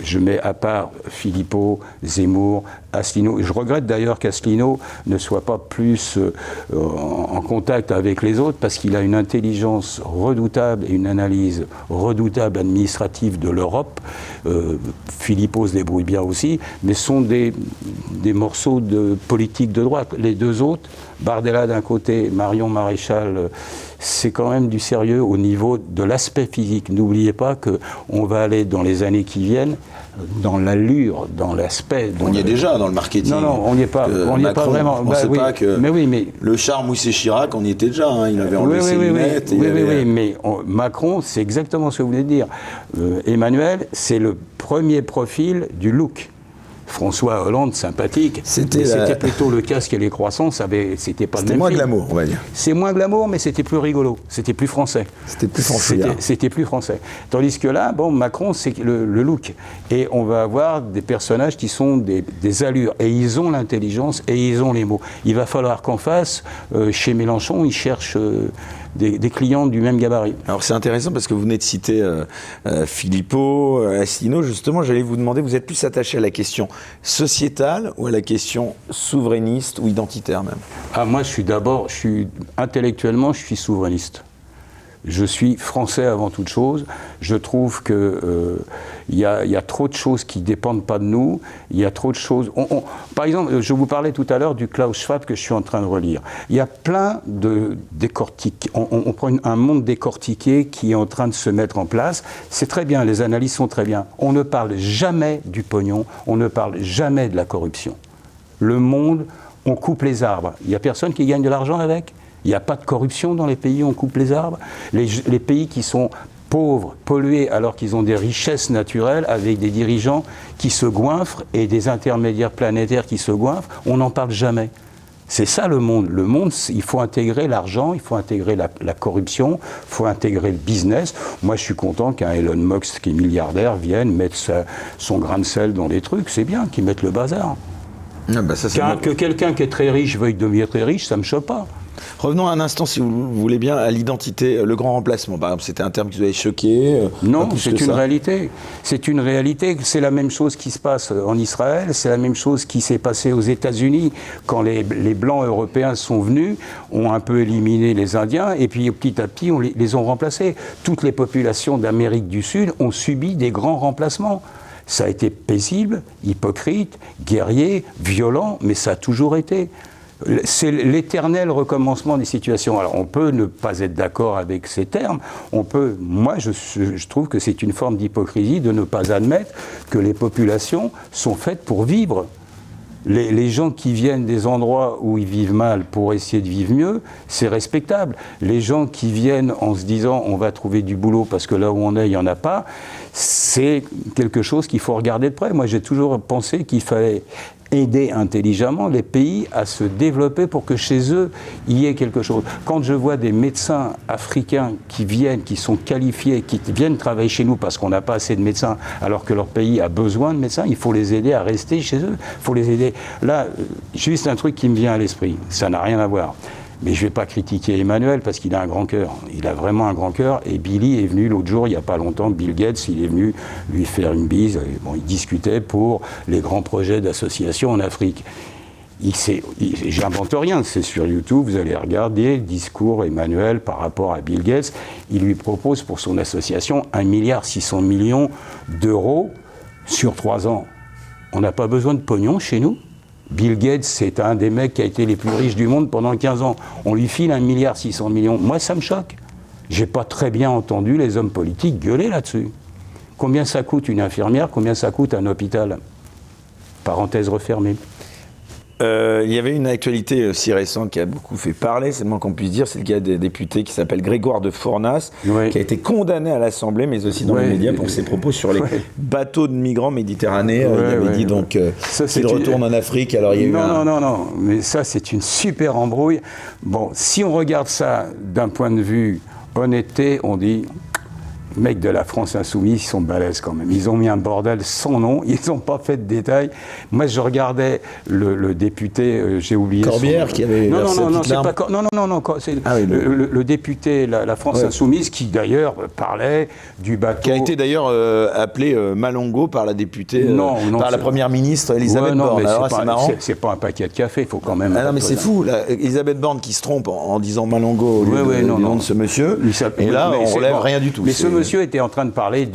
je mets à part Philippot, Zemmour, Asselineau. Je regrette d'ailleurs qu'Asselineau ne soit pas plus en contact avec les autres parce qu'il a une intelligence redoutable et une analyse redoutable administrative de l'Europe. Philippot se débrouille bien aussi, mais sont des morceaux de politique de droite. Les deux autres, Bardella d'un côté, Marion Maréchal, c'est quand même du sérieux au niveau de l'aspect physique. N'oubliez pas qu'on va aller dans les années qui viennent dans l'allure, dans l'aspect. On y est déjà dans le marketing. Non, on n'y est pas. On n'y est pas vraiment. On ne sait pas que mais le charme Mousset Chirac, on y était déjà. Hein, il avait enlevé ses lunettes. Oui, mais Macron, c'est exactement ce que vous voulez dire. Emmanuel, c'est le premier profil du look. François Hollande, sympathique, c'était plutôt le casque et les croissants, c'était pas le même. C'était moins film. glamour, on va dire. C'est moins glamour, mais c'était plus rigolo, c'était plus français. C'était plus franchouillard. C'était plus français. Tandis que là, Macron, c'est le look. Et on va avoir des personnages qui sont des allures. Et ils ont l'intelligence et ils ont les mots. Il va falloir qu'en face, chez Mélenchon, ils cherchent des clients du même gabarit. Alors c'est intéressant parce que vous venez de citer Philippot, Asselineau. Justement, j'allais vous demander, vous êtes plus attaché à la question sociétale ou à la question souverainiste ou identitaire même? Moi, intellectuellement, je suis souverainiste. Je suis français avant toute chose. Je trouve que y a trop de choses qui ne dépendent pas de nous. Il y a trop de choses. Par exemple, je vous parlais tout à l'heure du Klaus Schwab que je suis en train de relire. Il y a plein de décortiques. On prend un monde décortiqué qui est en train de se mettre en place. C'est très bien, les analyses sont très bien. On ne parle jamais du pognon, on ne parle jamais de la corruption. Le monde, on coupe les arbres. Il n'y a personne qui gagne de l'argent avec. Il n'y a pas de corruption dans les pays où on coupe les arbres. Les pays qui sont pauvres, pollués, alors qu'ils ont des richesses naturelles, avec des dirigeants qui se goinfrent et des intermédiaires planétaires qui se goinfrent, on n'en parle jamais. C'est ça le monde. Le monde, il faut intégrer l'argent, il faut intégrer la corruption, il faut intégrer le business. Moi, je suis content qu'un Elon Musk qui est milliardaire vienne mettre son grain de sel dans les trucs. C'est bien qu'il mette le bazar. Que quelqu'un qui est très riche veuille devenir très riche, ça ne me choque pas. Revenons un instant, si vous voulez bien, à l'identité, le grand remplacement. Par exemple, c'était un terme qui vous avait choqué. Non, c'est une réalité. C'est une réalité. C'est la même chose qui se passe en Israël. C'est la même chose qui s'est passée aux États-Unis quand les Blancs européens sont venus, ont un peu éliminé les Indiens, et puis petit à petit, on les ont remplacés. Toutes les populations d'Amérique du Sud ont subi des grands remplacements. Ça a été paisible, hypocrite, guerrier, violent, mais ça a toujours été. C'est l'éternel recommencement des situations. Alors on peut ne pas être d'accord avec ces termes, moi je trouve que c'est une forme d'hypocrisie de ne pas admettre que les populations sont faites pour vivre. Les gens qui viennent des endroits où ils vivent mal pour essayer de vivre mieux, c'est respectable. Les gens qui viennent en se disant on va trouver du boulot parce que là où on est, il n'y en a pas, c'est quelque chose qu'il faut regarder de près. Moi j'ai toujours pensé qu'il fallait aider intelligemment les pays à se développer pour que chez eux, il y ait quelque chose. Quand je vois des médecins africains qui viennent, qui sont qualifiés, qui viennent travailler chez nous parce qu'on n'a pas assez de médecins, alors que leur pays a besoin de médecins, il faut les aider à rester chez eux. Il faut les aider. Là, juste un truc qui me vient à l'esprit, ça n'a rien à voir. Mais je ne vais pas critiquer Emmanuel parce qu'il a un grand cœur. Il a vraiment un grand cœur. Et Billy est venu l'autre jour, il n'y a pas longtemps, Bill Gates, il est venu lui faire une bise. Bon, il discutait pour les grands projets d'association en Afrique. J'invente rien, c'est sur YouTube, vous allez regarder le discours Emmanuel par rapport à Bill Gates. Il lui propose pour son association 1,6 milliard d'euros sur 3 ans. On n'a pas besoin de pognon chez nous. Bill Gates, c'est un des mecs qui a été les plus riches du monde pendant 15 ans. On lui file 1,6 milliard. Moi, ça me choque. J'ai pas très bien entendu les hommes politiques gueuler là-dessus. Combien ça coûte une infirmière? Combien ça coûte un hôpital? Parenthèse refermée. Il y avait une actualité aussi récente qui a beaucoup fait parler, c'est le moins qu'on puisse dire, c'est le cas des députés qui s'appelle Grégoire de Fournas, qui a été condamné à l'Assemblée, mais aussi dans les médias pour ses propos sur les bateaux de migrants méditerranéens. Il avait dit donc s'il retourne en Afrique, alors il y a eu Non, mais ça c'est une super embrouille. Bon, si on regarde ça d'un point de vue honnêteté, on dit mecs de la France Insoumise, ils sont balèzes quand même. Ils ont mis un bordel sans nom, ils n'ont pas fait de détails. Moi, je regardais le député, j'ai oublié Corbière son... qui avait non, c'est pas non, c'est ah oui, le député, la France Insoumise, qui d'ailleurs parlait du bateau... Qui a été d'ailleurs appelé Malongo par la députée, par la première ministre Elisabeth non, Borne. mais Alors c'est marrant. C'est pas un paquet de café, il faut quand même... Ah non, mais c'est fou, là, Elisabeth Borne qui se trompe en disant Malongo au lieu du nom de ce monsieur, et là, on relève rien du tout. Mais ce monsieur était en train de parler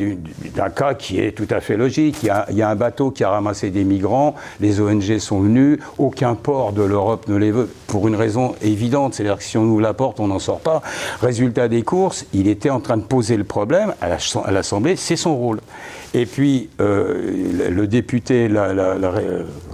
d'un cas qui est tout à fait logique. Il y a un bateau qui a ramassé des migrants, les ONG sont venus, aucun port de l'Europe ne les veut, pour une raison évidente, c'est-à-dire que si on ouvre la porte, on n'en sort pas. Résultat des courses, il était en train de poser le problème à l'Assemblée, c'est son rôle. Et puis, le député,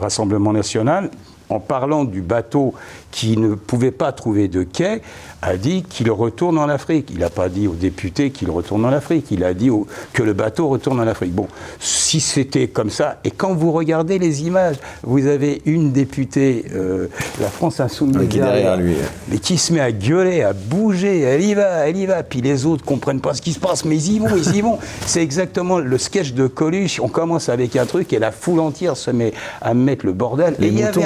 Rassemblement national, en parlant du bateau qui ne pouvait pas trouver de quai, a dit qu'il retourne en Afrique. Il n'a pas dit aux députés qu'il retourne en Afrique, il a dit que le bateau retourne en Afrique. Bon, si c'était comme ça, et quand vous regardez les images, vous avez une députée, la France Insoumise, qui est derrière lui, mais qui se met à gueuler, à bouger, elle y va, puis les autres ne comprennent pas ce qui se passe, mais ils y vont. C'est exactement le sketch de Coluche, on commence avec un truc et la foule entière se met à mettre le bordel. Les moutons.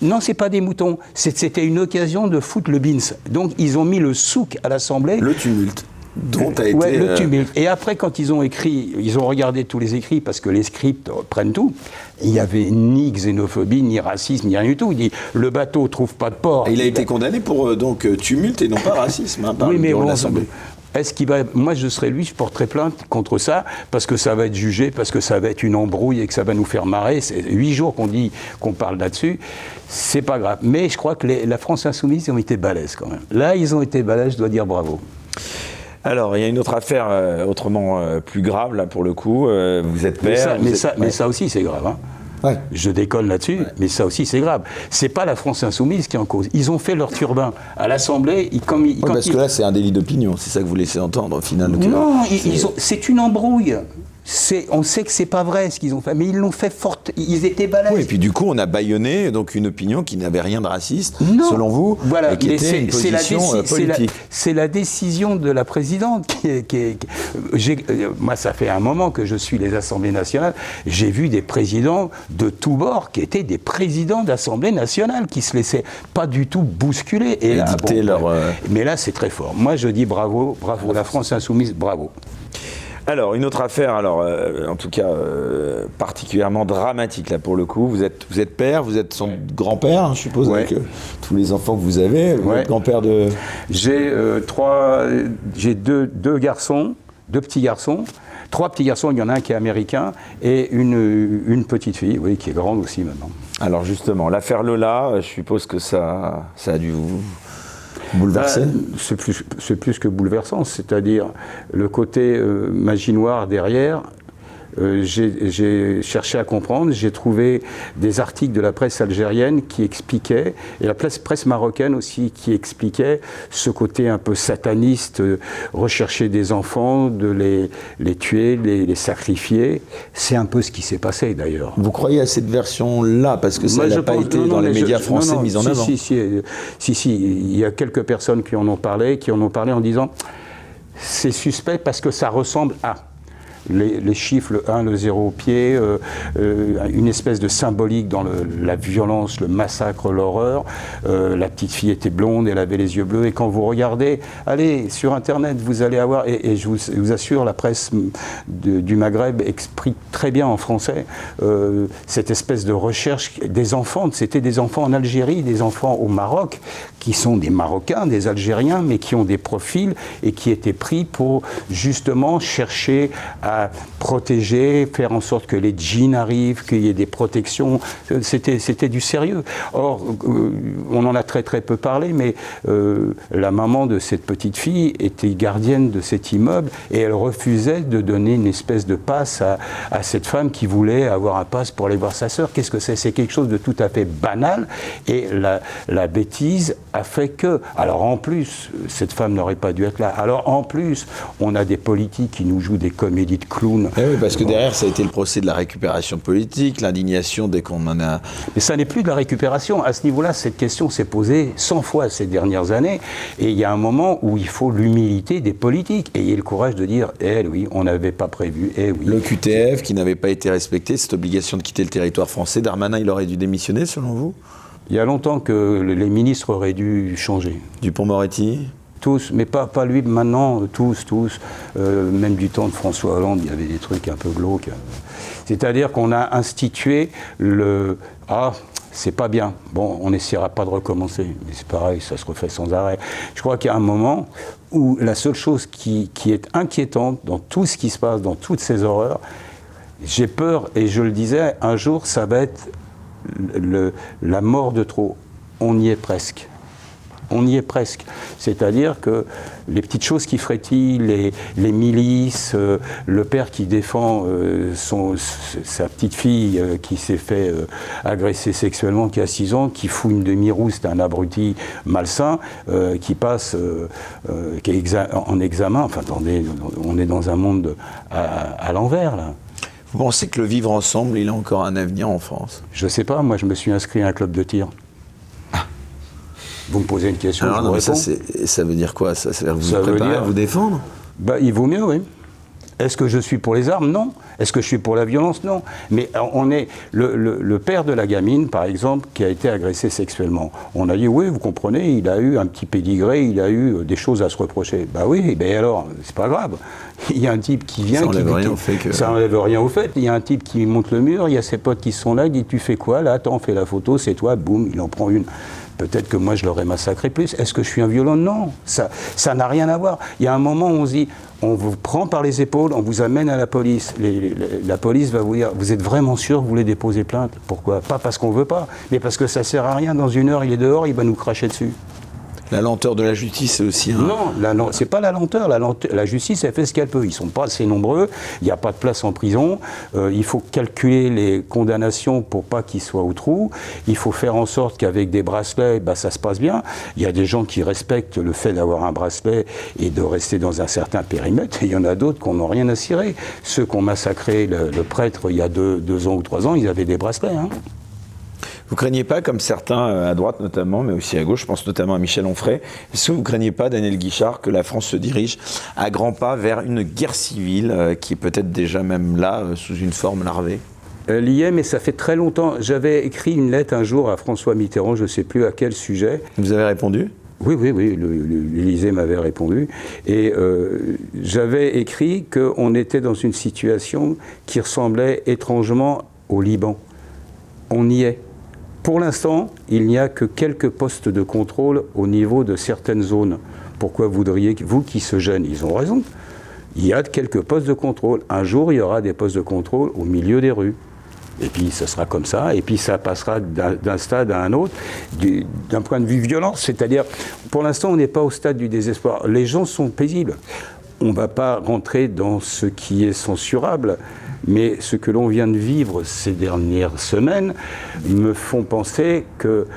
Non, c'est pas des moutons. C'était une occasion de foutre le bins. Donc, ils ont mis le souk à l'Assemblée. Le tumulte. Dont a été... le tumulte. Et après, quand ils ont écrit, ils ont regardé tous les écrits, parce que les scripts prennent tout, il n'y avait ni xénophobie, ni racisme, ni rien du tout. Il dit, le bateau ne trouve pas de port. Et il a été condamné pour donc tumulte et non pas racisme. Hein, oui, mais bon, l'Assemblée. est-ce qu'il va... Moi, je serais lui, je porterais plainte contre ça, parce que ça va être jugé, parce que ça va être une embrouille et que ça va nous faire marrer. C'est 8 jours qu'on dit qu'on parle là-dessus. C'est pas grave. Mais je crois que la France Insoumise, ils ont été balèzes quand même. Là, ils ont été balèzes, je dois dire bravo. Alors, il y a une autre affaire autrement plus grave, là, pour le coup. Vous êtes père... Mais ça aussi, c'est grave, hein. Ouais. Je déconne là-dessus, mais ça aussi c'est grave. C'est pas la France Insoumise qui est en cause. Ils ont fait leur turbin à l'Assemblée. Parce que là, c'est un délit d'opinion. C'est ça que vous laissez entendre, au final. Non, c'est une embrouille. On sait que c'est pas vrai ce qu'ils ont fait, mais ils l'ont fait forte. Ils étaient balèzes. Oui, et puis du coup, on a bâillonné donc une opinion qui n'avait rien de raciste, selon vous, voilà, et qui était une position politique. C'est la décision de la présidente moi, ça fait un moment que je suis les Assemblées nationales. J'ai vu des présidents de tous bords qui étaient des présidents d'Assemblée nationale qui se laissaient pas du tout bousculer. Et là, mais là, c'est très fort. Moi, je dis bravo, la France Insoumise, bravo. Alors, une autre affaire, en tout cas particulièrement dramatique là pour le coup. Vous êtes père, vous êtes son grand-père, hein, je suppose, avec tous les enfants que vous avez. Vous êtes grand-père de... J'ai deux garçons, 2 petits garçons. 3 petits garçons, il y en a un qui est américain, et une petite fille, oui, qui est grande aussi maintenant. Alors justement, l'affaire Lola, je suppose que ça a dû vous... bouleversé ? C'est plus que bouleversant, c'est-à-dire le côté magie noire derrière. J'ai cherché à comprendre, j'ai trouvé des articles de la presse algérienne qui expliquaient, et la presse marocaine aussi, qui expliquaient ce côté un peu sataniste, rechercher des enfants, de les tuer, les sacrifier. C'est un peu ce qui s'est passé d'ailleurs. Vous croyez à cette version-là, parce que ça n'a pas été dans les médias français mise en avant ? Si, il y a quelques personnes qui en ont parlé en disant c'est suspect parce que ça ressemble à... Les chiffres, le 1, le 0 au pied, une espèce de symbolique dans la violence, le massacre, l'horreur. La petite fille était blonde, elle avait les yeux bleus. Et quand vous regardez, allez sur Internet, vous allez avoir, et je vous assure, la presse du Maghreb explique très bien en français cette espèce de recherche des enfants. C'était des enfants en Algérie, des enfants au Maroc, qui sont des Marocains, des Algériens, mais qui ont des profils et qui étaient pris pour justement chercher à protéger, faire en sorte que les djinns arrivent, qu'il y ait des protections. C'était du sérieux. Or, on en a très très peu parlé, mais la maman de cette petite fille était gardienne de cet immeuble et elle refusait de donner une espèce de passe à cette femme qui voulait avoir un passe pour aller voir sa sœur. Qu'est-ce que c'est ? C'est quelque chose de tout à fait banal et la bêtise a fait que... Alors en plus, cette femme n'aurait pas dû être là. Alors en plus, on a des politiques qui nous jouent des comédies limite clown. Eh oui, parce que derrière, ça a été le procès de la récupération politique, l'indignation dès qu'on en a... Mais ça n'est plus de la récupération. À ce niveau-là, cette question s'est posée 100 fois ces dernières années. Et il y a un moment où il faut l'humilité des politiques. Ayez le courage de dire, oui, on n'avait pas prévu, oui. Le QTF qui n'avait pas été respecté, cette obligation de quitter le territoire français, Darmanin, il aurait dû démissionner, selon vous? Il y a longtemps que les ministres auraient dû changer. Dupond-Moretti? Tous, mais pas lui maintenant, tous. Même du temps de François Hollande, il y avait des trucs un peu glauques. C'est-à-dire qu'on a institué c'est pas bien. Bon, on n'essaiera pas de recommencer. Mais c'est pareil, ça se refait sans arrêt. Je crois qu'il y a un moment où la seule chose qui est inquiétante dans tout ce qui se passe, dans toutes ces horreurs, j'ai peur, et je le disais, un jour, ça va être la mort de trop. On y est presque. On y est presque. C'est-à-dire que les petites choses qui frétillent, les milices, le père qui défend sa petite fille qui s'est fait agresser sexuellement, qui a 6 ans, qui fout une demi-rousse d'un abruti malsain, qui passe qui est en examen. Enfin, attendez, on est dans un monde à l'envers, là. Vous pensez que le vivre ensemble, il a encore un avenir en France? Je sais pas, moi je me suis inscrit à un club de tir. Vous me posez une question, je vous réponds. Ça veut dire quoi? Ça veut dire que vous vous préparez à vous défendre? Il vaut mieux, oui. Est-ce que je suis pour les armes? Non. Est-ce que je suis pour la violence? Non. Mais on est le père de la gamine, par exemple, qui a été agressé sexuellement. On a dit, oui, vous comprenez, il a eu un petit pédigré, il a eu des choses à se reprocher. Oui, alors, c'est pas grave. Il y a un type qui vient... Ça n'enlève rien au fait que... Ça n'enlève rien au fait. Il y a un type qui monte le mur, il y a ses potes qui sont là, il dit, tu fais quoi? Là, attends, on fait la photo, c'est toi, boum, il en prend une. Peut-être que moi, je l'aurais massacré plus. Est-ce que je suis un violent? Non, ça n'a rien à voir. Il y a un moment où on se dit, on vous prend par les épaules, on vous amène à la police. La police va vous dire, vous êtes vraiment sûr que vous voulez déposer plainte? Pourquoi? Pas parce qu'on veut pas, mais parce que ça sert à rien. Dans 1 heure, il est dehors, il va nous cracher dessus. La lenteur de la justice, c'est aussi un... Non, c'est pas la lenteur. La justice, elle fait ce qu'elle peut. Ils sont pas assez nombreux, il n'y a pas de place en prison. Il faut calculer les condamnations pour pas qu'ils soient au trou. Il faut faire en sorte qu'avec des bracelets, ça se passe bien. Il y a des gens qui respectent le fait d'avoir un bracelet et de rester dans un certain périmètre. Et il y en a d'autres qui n'ont rien à cirer. Ceux qui ont massacré le prêtre il y a 2 ans ou 3 ans, ils avaient des bracelets, hein. Vous craignez pas, comme certains à droite notamment, mais aussi à gauche, je pense notamment à Michel Onfray, est-ce que vous craignez pas, Daniel Guichard, que la France se dirige à grands pas vers une guerre civile qui est peut-être déjà même là, sous une forme larvée? Elle y est, mais ça fait très longtemps. J'avais écrit une lettre un jour à François Mitterrand, je ne sais plus à quel sujet. Vous avez répondu? Oui, l'Élysée m'avait répondu. Et j'avais écrit qu'on était dans une situation qui ressemblait étrangement au Liban. On y est. Pour l'instant, il n'y a que quelques postes de contrôle au niveau de certaines zones. Pourquoi vous qui se gênent? Ils ont raison. Il y a quelques postes de contrôle. Un jour, il y aura des postes de contrôle au milieu des rues. Et puis, ça sera comme ça. Et puis, ça passera d'un stade à un autre, d'un point de vue violence. C'est-à-dire, pour l'instant, on n'est pas au stade du désespoir. Les gens sont paisibles. On ne va pas rentrer dans ce qui est censurable. Mais ce que l'on vient de vivre ces dernières semaines me font penser que,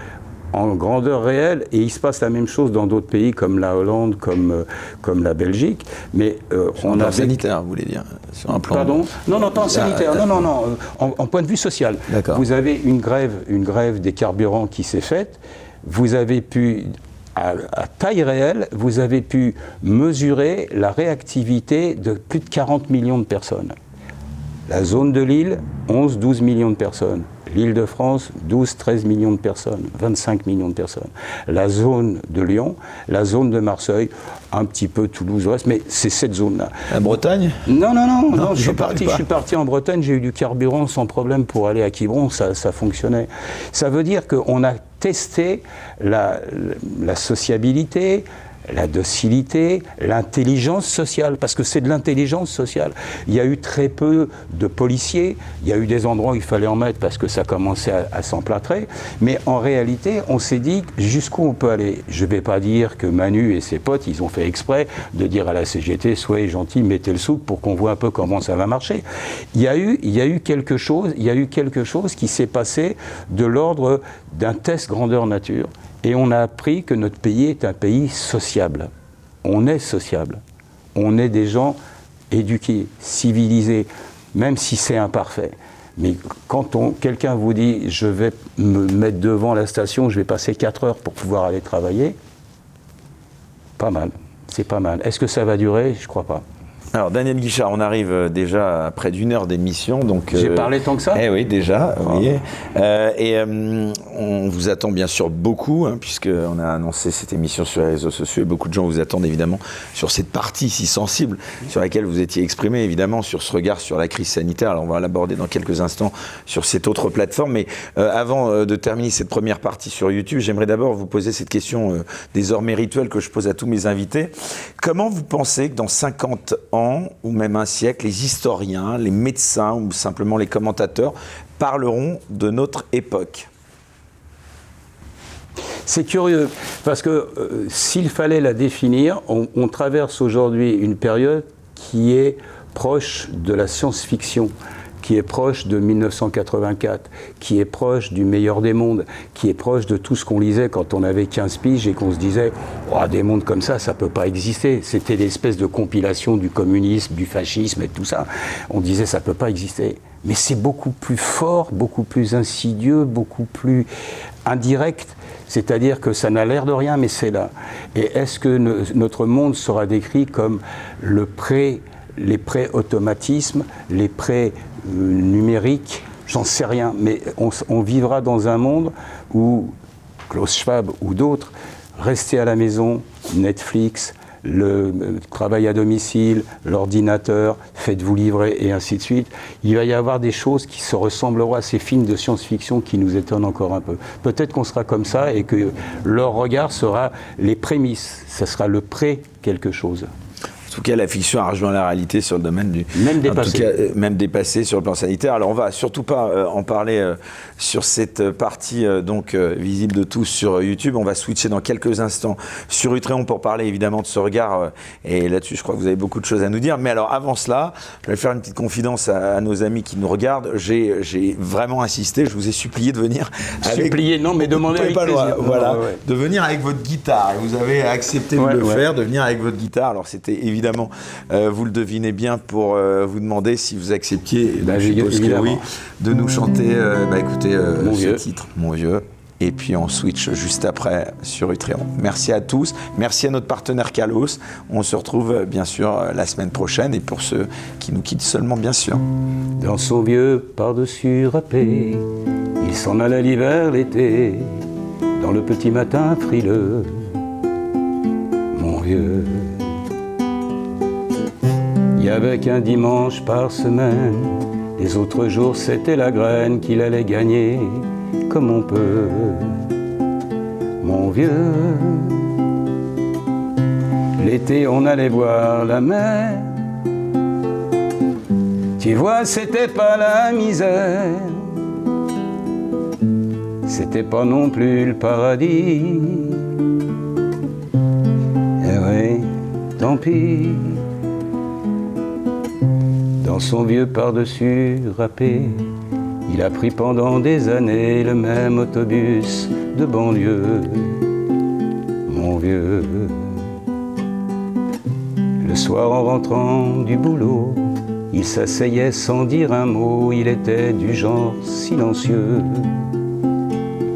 en grandeur réelle, et il se passe la même chose dans d'autres pays comme la Hollande, comme la Belgique, mais on a sanitaire, vous voulez dire, sur un plan. Pardon? Non, pas en sanitaire. Non. En point de vue social. Vous avez une grève des carburants qui s'est faite. Vous avez pu, à taille réelle, vous avez pu mesurer la réactivité de plus de 40 millions de personnes. La zone de Lille, 11-12 millions de personnes. L'Île-de-France, 12-13 millions de personnes, 25 millions de personnes. La zone de Lyon, la zone de Marseille, un petit peu Toulouse, reste, mais c'est cette zone-là. La Bretagne? Non, je suis parti en Bretagne, j'ai eu du carburant sans problème pour aller à Quiberon, ça fonctionnait. Ça veut dire qu'on a testé la sociabilité, la docilité, l'intelligence sociale, parce que c'est de l'intelligence sociale. Il y a eu très peu de policiers, il y a eu des endroits où il fallait en mettre parce que ça commençait à s'emplâtrer, mais en réalité, on s'est dit jusqu'où on peut aller. Je ne vais pas dire que Manu et ses potes, ils ont fait exprès de dire à la CGT, soyez gentils, mettez le souk pour qu'on voit un peu comment ça va marcher. Il y a eu quelque chose qui s'est passé de l'ordre d'un test grandeur nature. Et on a appris que notre pays est un pays sociable. On est sociable. On est des gens éduqué, civilisé, même si c'est imparfait. Mais quand quelqu'un vous dit « je vais me mettre devant la station, je vais passer 4 heures pour pouvoir aller travailler », pas mal, c'est pas mal. Est-ce que ça va durer? Je crois pas. Alors Daniel Guichard, on arrive déjà à près d'1 heure d'émission, donc j'ai parlé tant que ça. Eh oui, déjà. Oh. Oui. On vous attend bien sûr beaucoup, puisqu'on a annoncé cette émission sur les réseaux sociaux et beaucoup de gens vous attendent évidemment sur cette partie si sensible sur laquelle vous étiez exprimé, évidemment sur ce regard sur la crise sanitaire. Alors on va l'aborder dans quelques instants sur cette autre plateforme, mais avant de terminer cette première partie sur YouTube, j'aimerais d'abord vous poser cette question désormais rituelle que je pose à tous mes invités. Comment vous pensez que dans 50 ans ou même un siècle, les historiens, les médecins ou simplement les commentateurs parleront de notre époque? C'est curieux, parce que s'il fallait la définir, on traverse aujourd'hui une période qui est proche de la science-fiction, qui est proche de 1984, qui est proche du meilleur des mondes, qui est proche de tout ce qu'on lisait quand on avait 15 piges et qu'on se disait oh, des mondes comme ça ne peut pas exister. C'était l'espèce de compilation du communisme, du fascisme et tout ça. On disait ça ne peut pas exister. Mais c'est beaucoup plus fort, beaucoup plus insidieux, beaucoup plus indirect. C'est-à-dire que ça n'a l'air de rien, mais c'est là. Et est-ce que notre monde sera décrit comme les pré-automatismes, les pré-numériques, j'en sais rien, mais on vivra dans un monde où Klaus Schwab ou d'autres, rester à la maison, Netflix, le travail à domicile, l'ordinateur, faites-vous livrer et ainsi de suite. Il va y avoir des choses qui se ressembleront à ces films de science-fiction qui nous étonnent encore un peu. Peut-être qu'on sera comme ça et que leur regard sera les prémices, ça sera le pré-quelque chose. En tout cas, la fiction a rejoint la réalité sur le domaine du... Même dépassé. En tout cas, même dépassé sur le plan sanitaire. Alors, on va surtout pas en parler sur cette partie visible de tous sur YouTube. On va switcher dans quelques instants sur Utréon pour parler évidemment de ce regard. Et là-dessus, je crois que vous avez beaucoup de choses à nous dire. Mais alors, avant cela, je vais faire une petite confidence à nos amis qui nous regardent. J'ai vraiment insisté, je vous ai supplié de venir avec... Supplié, non, mais demandez avec plaisir. Voilà, de venir avec votre guitare. Et vous avez accepté de le faire, de venir avec votre guitare. Alors, c'était évidemment, vous le devinez bien, pour vous demander si vous acceptiez, je suppose que oui, de nous chanter, écoutez, ce titre, Mon Vieux. Et puis on switch juste après sur Utréon. Merci à tous, merci à notre partenaire Kalos. On se retrouve bien sûr la semaine prochaine, et pour ceux qui nous quittent seulement, bien sûr. Dans son vieux par-dessus râpé, il s'en allait l'hiver, l'été, dans le petit matin frileux. Mon vieux. Il y avait qu'un dimanche par semaine, les autres jours c'était la graine qu'il allait gagner comme on peut. Mon vieux, l'été on allait voir la mer. Tu vois, c'était pas la misère, c'était pas non plus le paradis. Eh oui, tant pis. Dans son vieux par-dessus râpé, il a pris pendant des années le même autobus de banlieue. Mon vieux, le soir en rentrant du boulot, il s'asseyait sans dire un mot, il était du genre silencieux.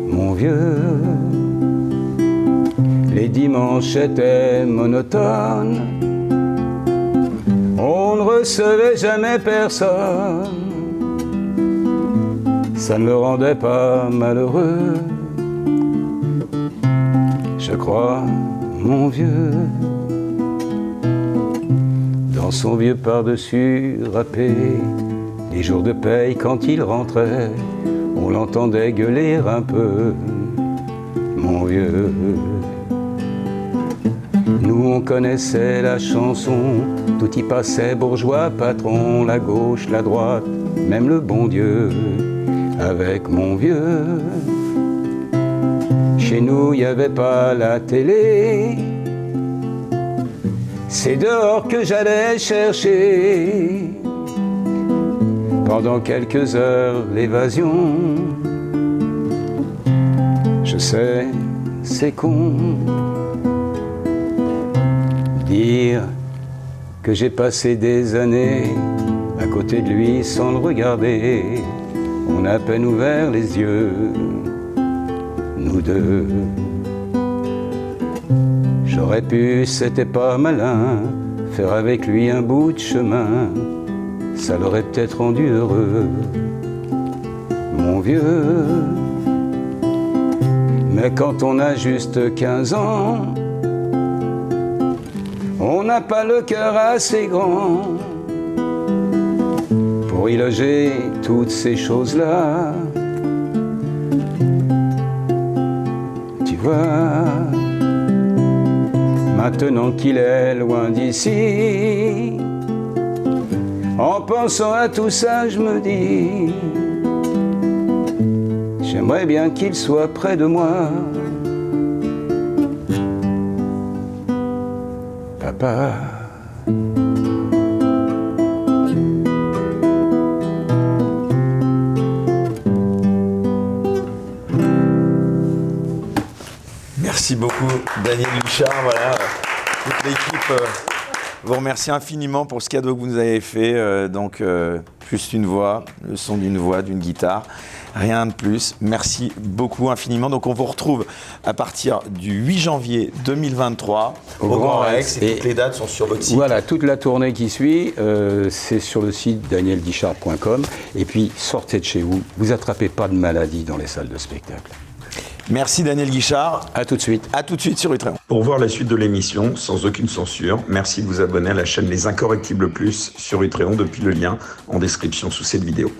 Mon vieux, les dimanches étaient monotones, on ne recevait jamais personne, ça ne le rendait pas malheureux. Je crois, mon vieux, dans son vieux par-dessus râpé, les jours de paye quand il rentrait, on l'entendait gueuler un peu. Mon vieux, nous on connaissait la chanson, tout y passait, bourgeois, patron, la gauche, la droite, même le bon Dieu. Avec mon vieux, chez nous y avait pas la télé, c'est dehors que j'allais chercher, pendant quelques heures l'évasion. Je sais, c'est con, dire que j'ai passé des années à côté de lui sans le regarder. On a à peine ouvert les yeux, nous deux. J'aurais pu, c'était pas malin, faire avec lui un bout de chemin. Ça l'aurait peut-être rendu heureux, mon vieux. Mais quand on a juste 15 ans, on n'a pas le cœur assez grand pour y loger toutes ces choses-là. Tu vois, maintenant qu'il est loin d'ici, en pensant à tout ça, je me dis, j'aimerais bien qu'il soit près de moi. Papa. Merci beaucoup, Daniel Guichard. Voilà, toute l'équipe vous remercie infiniment pour ce cadeau que vous nous avez fait. Donc, juste une voix, le son d'une voix, d'une guitare. Rien de plus. Merci beaucoup infiniment. Donc on vous retrouve à partir du 8 janvier 2023 au Grand Rex. Et toutes les dates sont sur votre site. Voilà, toute la tournée qui suit, c'est sur le site danielguichard.com. Et puis sortez de chez vous. Vous attrapez pas de maladie dans les salles de spectacle. Merci Daniel Guichard. À tout de suite. À tout de suite sur Utréon. Pour voir la suite de l'émission sans aucune censure, merci de vous abonner à la chaîne Les Incorrectibles Plus sur Utréon depuis le lien en description sous cette vidéo.